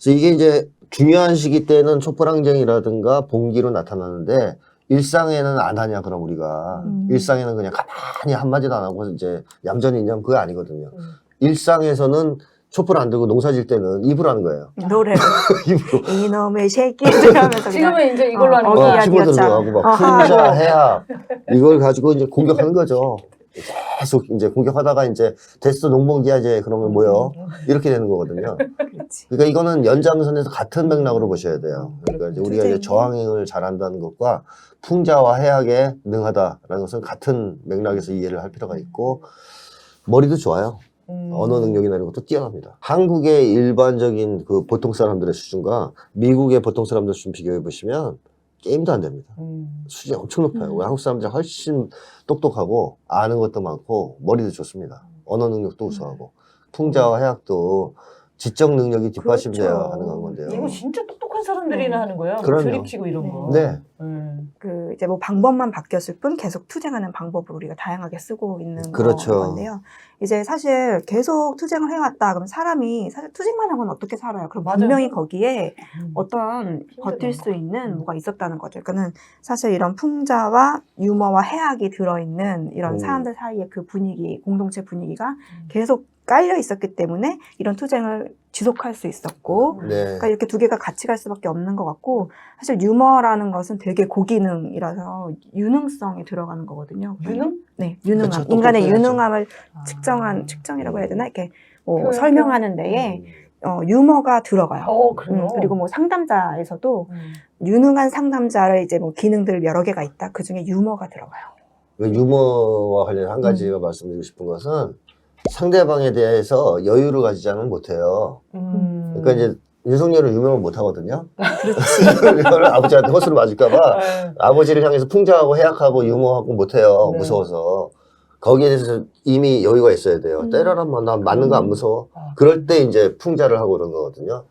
Speaker 3: 그래서 이게 이제 중요한 시기 때는 촛불항쟁이라든가 봉기로 나타나는데 일상에는 안 하냐 그럼 우리가 일상에는 그냥 가만히 한마디도 안 하고 이제 얌전히 있냐면 그거 아니거든요. 일상에서는 촛불 안 들고 농사 질 때는 입으로 하는 거예요.
Speaker 2: 노래를
Speaker 3: 입으로.
Speaker 2: 이놈의 새끼들 하면서 그냥
Speaker 1: 지금은 이제 이걸로 하는
Speaker 2: 어기야,
Speaker 1: 거야.
Speaker 2: 디어짜.
Speaker 3: 키보드도 하고 막 풍자, 해악 이걸 가지고 이제 공격하는 거죠. 계속 이제 공격하다가 이제 됐어 농번기야 이제 그러면 뭐요? 이렇게 되는 거거든요.
Speaker 2: 그렇지.
Speaker 3: 그러니까 이거는 연장선에서 같은 맥락으로 보셔야 돼요. 그러니까 이제 우리가 이제
Speaker 2: 투쟁이.
Speaker 3: 저항을 잘한다는 것과 풍자와 해악에 능하다라는 것은 같은 맥락에서 이해를 할 필요가 있고 머리도 좋아요. 언어 능력이나 이런 것도 뛰어납니다. 한국의 일반적인 그 보통 사람들의 수준과 미국의 보통 사람들 수준 비교해 보시면 게임도 안 됩니다. 수준이 엄청 높아요. 우리 한국 사람들이 훨씬 똑똑하고 아는 것도 많고 머리도 좋습니다. 언어 능력도 우수하고 풍자와 해악도 지적 능력이 뒷받침돼야
Speaker 2: 그렇죠.
Speaker 3: 가능한 건데요.
Speaker 1: 이거 진짜 똑똑한 사람들이나 하는 거예요.
Speaker 3: 그럼요.
Speaker 1: 드립치고 이런 거.
Speaker 3: 네.
Speaker 2: 그 이제 뭐 방법만 바뀌었을 뿐 계속 투쟁하는 방법을 우리가 다양하게 쓰고 있는
Speaker 3: 그렇죠.
Speaker 2: 건데요. 이제 사실 계속 투쟁을 해왔다. 그럼 사람이 사실 투쟁만 하고는 어떻게 살아요? 그럼
Speaker 1: 맞아요.
Speaker 2: 분명히 거기에 어떤
Speaker 1: 힘들어.
Speaker 2: 버틸 수 있는 뭐가 있었다는 거죠. 그러니까는 사실 이런 풍자와 유머와 해악이 들어있는 이런 사람들 사이의 그 분위기, 공동체 분위기가 계속 깔려 있었기 때문에 이런 투쟁을 지속할 수 있었고,
Speaker 3: 네.
Speaker 2: 그러니까 이렇게 두 개가 같이 갈 수밖에 없는 것 같고, 사실 유머라는 것은 되게 고기능이라서 유능성이 들어가는 거거든요.
Speaker 1: 유능?
Speaker 2: 네, 유능함.
Speaker 3: 그렇죠.
Speaker 2: 인간의
Speaker 3: 똑똑해야죠.
Speaker 2: 유능함을 측정이라고 해야 되나? 이렇게 뭐
Speaker 1: 그
Speaker 2: 설명하는 데에 유머가 들어가요.
Speaker 1: 그래요?
Speaker 2: 그리고 뭐 상담자에서도 유능한 상담자의 이제 뭐 기능들 여러 개가 있다. 그 중에 유머가 들어가요.
Speaker 3: 유머와 관련 한 가지가 말씀드리고 싶은 것은 상대방에 대해서 여유를 가지지 않으면 못해요. 그러니까 이제 윤석열은 유명을 못하거든요.
Speaker 2: 그렇지.
Speaker 3: 이거를 아버지한테 허수를 맞을까봐
Speaker 1: 네.
Speaker 3: 아버지를 향해서 풍자하고 해악하고 유머하고 못해요.
Speaker 1: 네.
Speaker 3: 무서워서. 거기에 대해서 이미 여유가 있어야 돼요. 때려라, 뭐, 난 맞는 거 안 무서워. 그럴 때 이제 풍자를 하고 그런 거거든요.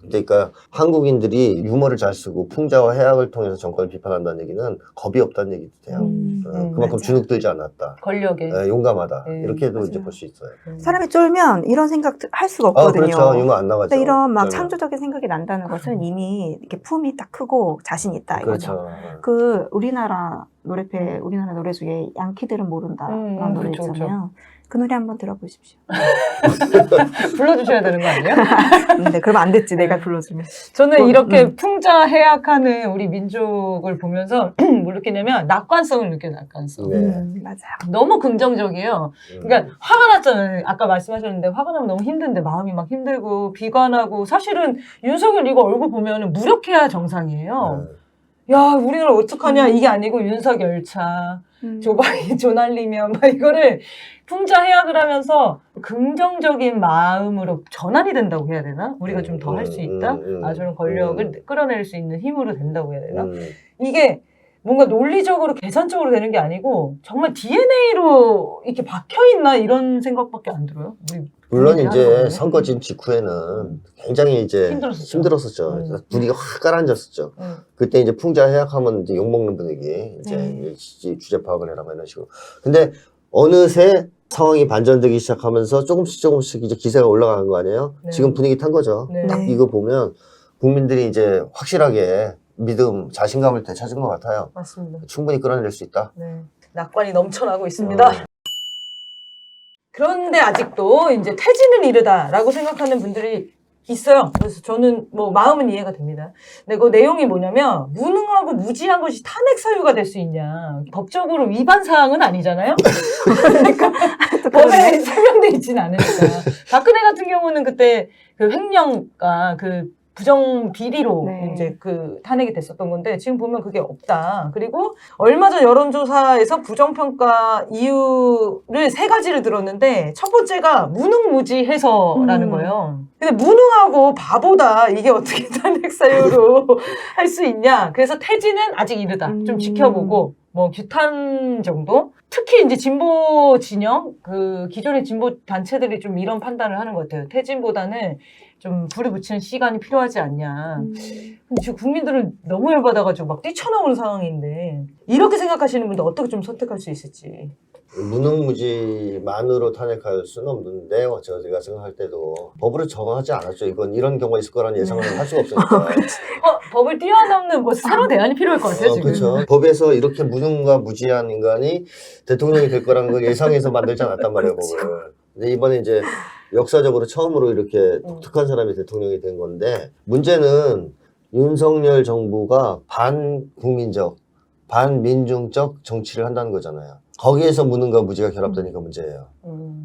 Speaker 3: 그러니까 한국인들이 유머를 잘 쓰고 풍자와 해악을 통해서 정권을 비판한다는 얘기는 겁이 없다는 얘기도 돼요. 그만큼
Speaker 2: 맞아.
Speaker 3: 주눅들지 않았다.
Speaker 1: 권력에.
Speaker 3: 용감하다.
Speaker 1: 네,
Speaker 3: 이렇게도
Speaker 2: 맞아요.
Speaker 3: 이제 볼 수 있어요.
Speaker 2: 사람이 쫄면 이런 생각 할 수가 없거든요.
Speaker 3: 그렇죠. 유머 안 나가죠.
Speaker 2: 근데 이런 막
Speaker 3: 저는.
Speaker 2: 창조적인 생각이 난다는 것은 이미 이렇게 품이 딱 크고 자신 있다 이거죠.
Speaker 3: 그렇죠.
Speaker 2: 그 우리나라 우리나라 노래 중에 양키들은 모른다라는 노래
Speaker 1: 그쵸,
Speaker 2: 있잖아요. 그 노래 한번 들어보십시오.
Speaker 1: 불러주셔야 되는 거 아니에요?
Speaker 2: 근데 그러면 안 됐지 내가 불러주면.
Speaker 1: 저는 이렇게 풍자해악하는 우리 민족을 보면서 뭘 느끼냐면 낙관성을 느껴요. 낙관성.
Speaker 3: 네.
Speaker 2: 맞아요.
Speaker 1: 너무 긍정적이에요. 그러니까 화가 났잖아요. 아까 말씀하셨는데 화가 나면 너무 힘든데 마음이 막 힘들고 비관하고 사실은 윤석열 이거 얼굴 보면 무력해야 정상이에요. 야, 우리나라 어떡하냐 이게 아니고 윤석열차, 조바이 조날리면 막 이거를 풍자해악을 하면서 긍정적인 마음으로 전환이 된다고 해야 되나? 우리가 좀 더 할 수 있다? 저런 권력을 끌어낼 수 있는 힘으로 된다고 해야 되나? 이게 뭔가 논리적으로 계산적으로 되는 게 아니고 정말 DNA로 이렇게 박혀있나 이런 생각밖에 안 들어요.
Speaker 3: 물론 이제
Speaker 1: 거거든요.
Speaker 3: 선거 진 직후에는 굉장히 이제 힘들었었죠. 분위기가 확 가라앉았었죠. 그때 이제 풍자 해악하면 이제 욕먹는 분위기, 이제 주제 파악을 해라, 뭐 이런 식으로. 근데 어느새 상황이 반전되기 시작하면서 조금씩 이제 기세가 올라가는 거 아니에요?
Speaker 1: 네.
Speaker 3: 지금 분위기 탄 거죠.
Speaker 1: 네.
Speaker 3: 딱 이거 보면 국민들이 이제 확실하게 믿음, 자신감을 되찾은 것 같아요.
Speaker 1: 맞습니다.
Speaker 3: 충분히 끌어낼 수 있다.
Speaker 1: 네. 낙관이 넘쳐나고 있습니다. 그런데 아직도 이제 퇴진은 이르다라고 생각하는 분들이 있어요. 그래서 저는 뭐 마음은 이해가 됩니다. 근데 그 내용이 뭐냐면 무능하고 무지한 것이 탄핵 사유가 될 수 있냐. 법적으로 위반 사항은 아니잖아요. 그러니까 법에 설명돼 있지는 않으니까. 박근혜 같은 경우는 그때 그 횡령과 그 부정 비리로 이제 그 탄핵이 됐었던 건데 지금 보면 그게 없다. 그리고 얼마 전 여론조사에서 부정평가 이유를 3가지를 들었는데 첫 번째가 무능무지해서라는 거예요. 근데 무능하고 바보다 이게 어떻게 탄핵 사유로 할 수 있냐. 그래서 퇴진은 아직 이르다. 좀 지켜보고 뭐 규탄 정도? 특히 이제 진보 진영, 그 기존의 진보 단체들이 좀 이런 판단을 하는 것 같아요. 퇴진보다는 좀 불을 붙이는 시간이 필요하지 않냐. 근데 지금 국민들은 너무 열받아가지고 막 뛰쳐나오는 상황인데 이렇게 생각하시는 분들 어떻게 좀 선택할 수 있을지.
Speaker 3: 무능무지만으로 탄핵할 수는 없는데 제가 생각할 때도 법으로 정하지 않았죠. 이건 이런 경우가 있을 거라는 예상을 할 수가 없으니까.
Speaker 1: 법을 뛰어넘는 뭐 새로운 대안이 필요할 것 같아요, 지금.
Speaker 3: 그렇죠. 법에서 이렇게 무능과 무지한 인간이 대통령이 될 거라는 걸 예상해서 만들지 않았단 말이에요, 법을. 근데 이번에 이제 역사적으로 처음으로 이렇게 독특한 사람이 대통령이 된 건데, 문제는 윤석열 정부가 반국민적, 반민중적 정치를 한다는 거잖아요. 거기에서 무능과 무지가 결합되니까 문제예요.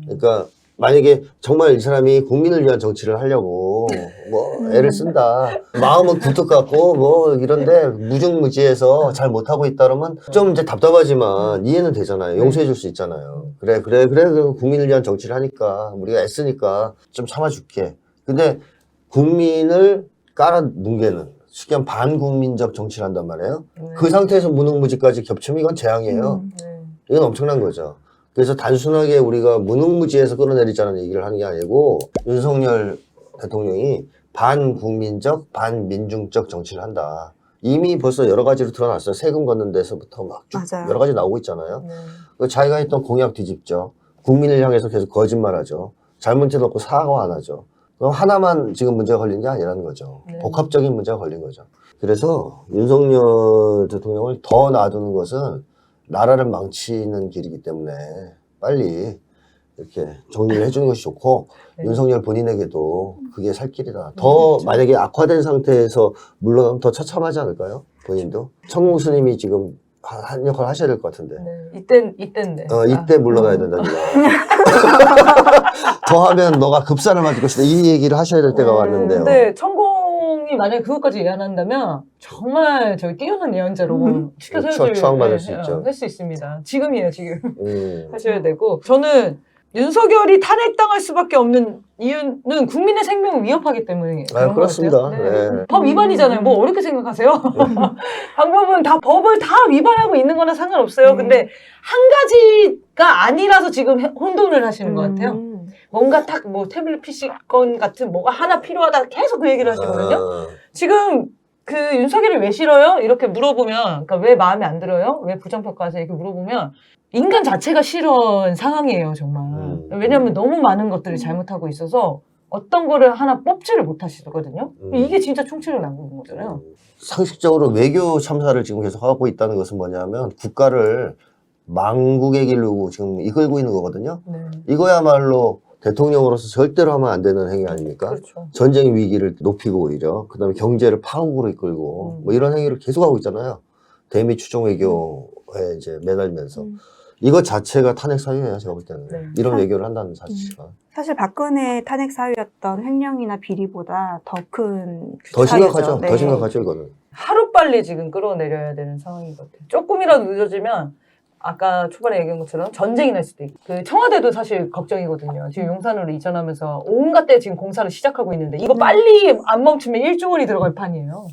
Speaker 3: 그러니까 만약에 정말 이 사람이 국민을 위한 정치를 하려고 뭐 애를 쓴다, 마음은 굴뚝 같고 뭐 이런데 무중무지해서 잘 못하고 있다 그러면 좀 이제 답답하지만 이해는 되잖아요. 용서해 줄 수 있잖아요. 그래 그 국민을 위한 정치를 하니까 우리가 애쓰니까 좀 참아줄게. 근데 국민을 깔아 뭉개는, 쉽게 말하면 반국민적 정치를 한단 말이에요. 그 상태에서 무능무지까지 겹치면 이건 재앙이에요. 이건 엄청난 거죠. 그래서 단순하게 우리가 무능무지해서 끌어내리자는 얘기를 하는 게 아니고, 윤석열 대통령이 반국민적, 반민중적 정치를 한다. 이미 벌써 여러 가지로 드러났어요. 세금 걷는 데서부터 막
Speaker 2: 맞아요.
Speaker 3: 여러 가지 나오고 있잖아요. 자기가 했던 공약 뒤집죠. 국민을 향해서 계속 거짓말하죠. 잘못해놓고 사과 안 하죠. 그럼 하나만 지금 문제가 걸린 게 아니라는 거죠. 복합적인 문제가 걸린 거죠. 그래서 윤석열 대통령을 더 놔두는 것은 나라를 망치는 길이기 때문에 빨리 이렇게 정리를 해주는 것이 좋고, 윤석열 본인에게도 그게 살 길이다. 더 만약에 악화된 상태에서 물러나면 더 처참하지 않을까요? 본인도. 천공 스님이 지금 한 역할 하셔야 될 것 같은데.
Speaker 1: 이때인데.
Speaker 3: 이때 물러나야 된다. 더 하면 너가 급사를 맞을 것이다. 이 얘기를 하셔야 될 때가 왔는데요.
Speaker 1: 근데 천공이 만약에 그것까지 예언한다면 정말 저희 뛰어난 예언자로 시켜서
Speaker 3: 추앙받을 수 있죠.
Speaker 1: 할 수 있습니다. 지금이에요, 지금. 하셔야 되고. 저는 윤석열이 탄핵당할 수밖에 없는 이유는 국민의 생명을 위협하기 때문에 그런 것
Speaker 3: 그렇습니다.
Speaker 1: 같아요. 네. 법 위반이잖아요. 뭐 어렵게 생각하세요? 방법은 다 법을 다 위반하고 있는 거나 상관없어요. 근데 한 가지가 아니라서 지금 혼돈을 하시는 것 같아요. 뭔가 딱 뭐 태블릿 PC건 같은 뭐가 하나 필요하다 계속 그 얘기를 하시거든요. 지금 그 윤석열을 왜 싫어요? 이렇게 물어보면, 그러니까 왜 마음에 안 들어요? 왜 부정평가하세요? 이렇게 물어보면 인간 자체가 싫은 상황이에요, 정말. 왜냐하면 너무 많은 것들을 잘못하고 있어서 어떤 거를 하나 뽑지를 못하시거든요. 이게 진짜 총체를 남기는 거잖아요.
Speaker 3: 상식적으로 외교 참사를 지금 계속 하고 있다는 것은 뭐냐면 국가를 망국의 길로 지금 이끌고 있는 거거든요. 이거야말로 대통령으로서 절대로 하면 안 되는 행위 아닙니까?
Speaker 1: 그렇죠.
Speaker 3: 전쟁 위기를 높이고 오히려 그다음에 경제를 파국으로 이끌고 뭐 이런 행위를 계속하고 있잖아요. 대미 추종 외교에 이제 매달면서 이것 자체가 탄핵 사유예요. 제가 볼 때는 이런 외교를 한다는 자체가.
Speaker 2: 사실 박근혜 탄핵 사유였던 횡령이나 비리보다 더 큰
Speaker 3: 더 심각하죠.
Speaker 2: 사유죠. 네.
Speaker 3: 더 심각하죠 이거는.
Speaker 1: 하루빨리 지금 끌어내려야 되는 상황인 것 같아요. 조금이라도 늦어지면 아까 초반에 얘기한 것처럼 전쟁이 날 수도 있고, 그 청와대도 사실 걱정이거든요. 지금 용산으로 이전하면서 온갖 데 지금 공사를 시작하고 있는데 이거 빨리 안 멈추면 1조 원이 들어갈 판이에요.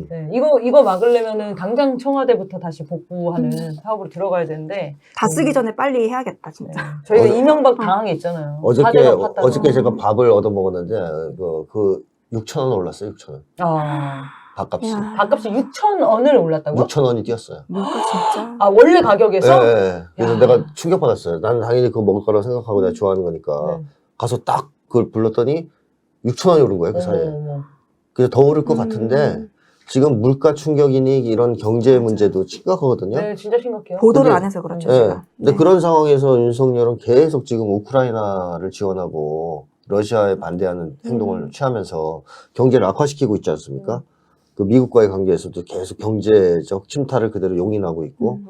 Speaker 1: 네, 이거 막으려면은 당장 청와대부터 다시 복구하는 사업으로 들어가야 되는데
Speaker 2: 다 쓰기 전에 빨리 해야겠다 진짜.
Speaker 1: 네. 저희가 이명박 당한 게 있잖아요.
Speaker 3: 어저께 제가 밥을 얻어 먹었는데 그 6,000원 올랐어요. 6,000원. 밥값이.
Speaker 2: 야.
Speaker 1: 밥값이 6,000원을 올랐다고요?
Speaker 3: 6,000원이 뛰었어요.
Speaker 2: 뭔가 진짜.
Speaker 1: 아, 원래 가격에서?
Speaker 3: 네. 그래서 내가 충격받았어요. 나는 당연히 그거 먹을 거라고 생각하고 내가 좋아하는 거니까. 가서 딱 그걸 불렀더니 6,000원이 오른 거예요, 그 사이에. 그래서 더 오를 것 같은데 지금 물가 충격이니 이런 경제 문제도 심각하거든요.
Speaker 1: 네, 진짜 심각해요.
Speaker 2: 보도를 안 해서 그렇죠.
Speaker 3: 네.
Speaker 2: 제가.
Speaker 3: 근데 그런 상황에서 윤석열은 계속 지금 우크라이나를 지원하고 러시아에 반대하는 행동을 취하면서 경제를 악화시키고 있지 않습니까? 그 미국과의 관계에서도 계속 경제적 침탈을 그대로 용인하고 있고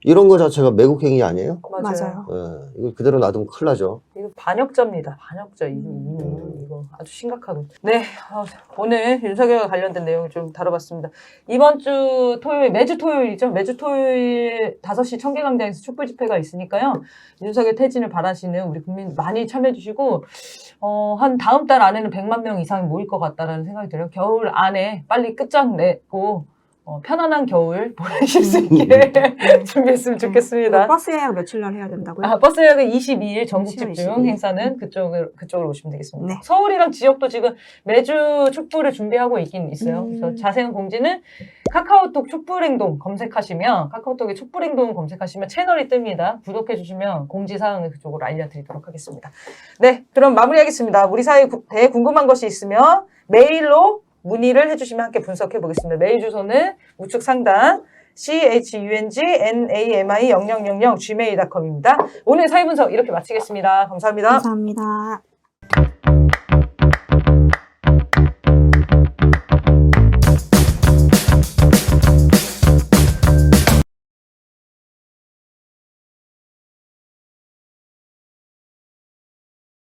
Speaker 3: 이런 거 자체가 매국행위 아니에요?
Speaker 2: 맞아요.
Speaker 3: 네. 이거 그대로 놔두면 큰일 나죠.
Speaker 1: 이거 반역자입니다. 반역자. 이거 아주 심각하고. 네, 오늘 윤석열과 관련된 내용을 좀 다뤄봤습니다. 이번 주 토요일, 매주 토요일이죠. 매주 토요일 5시 청계광장에서 촛불 집회가 있으니까요. 윤석열 퇴진을 바라시는 우리 국민 많이 참여해주시고 한 다음 달 안에는 100만 명 이상이 모일 것 같다라는 생각이 들어요. 겨울 안에 빨리 끝장내고 편안한 겨울 보내실 수 있게 준비했으면 좋겠습니다.
Speaker 2: 버스 예약 며칠 날 해야 된다고요?
Speaker 1: 아, 버스 예약은 22일 전국
Speaker 2: 22일.
Speaker 1: 집중 행사는 그쪽으로 오시면 되겠습니다.
Speaker 2: 네.
Speaker 1: 서울이랑 지역도 지금 매주 촛불을 준비하고 있긴 있어요. 그래서 자세한 공지는 카카오톡 촛불행동 검색하시면 카카오톡에 촛불행동 검색하시면 채널이 뜹니다. 구독해 주시면 공지사항을 그쪽으로 알려드리도록 하겠습니다. 네, 그럼 마무리하겠습니다. 우리 사회에 궁금한 것이 있으면 메일로 문의를 해주시면 함께 분석해 보겠습니다. 메일 주소는 우측상단 chungnami0000gmail.com입니다. 오늘 사회분석 이렇게 마치겠습니다. 감사합니다.
Speaker 2: 감사합니다.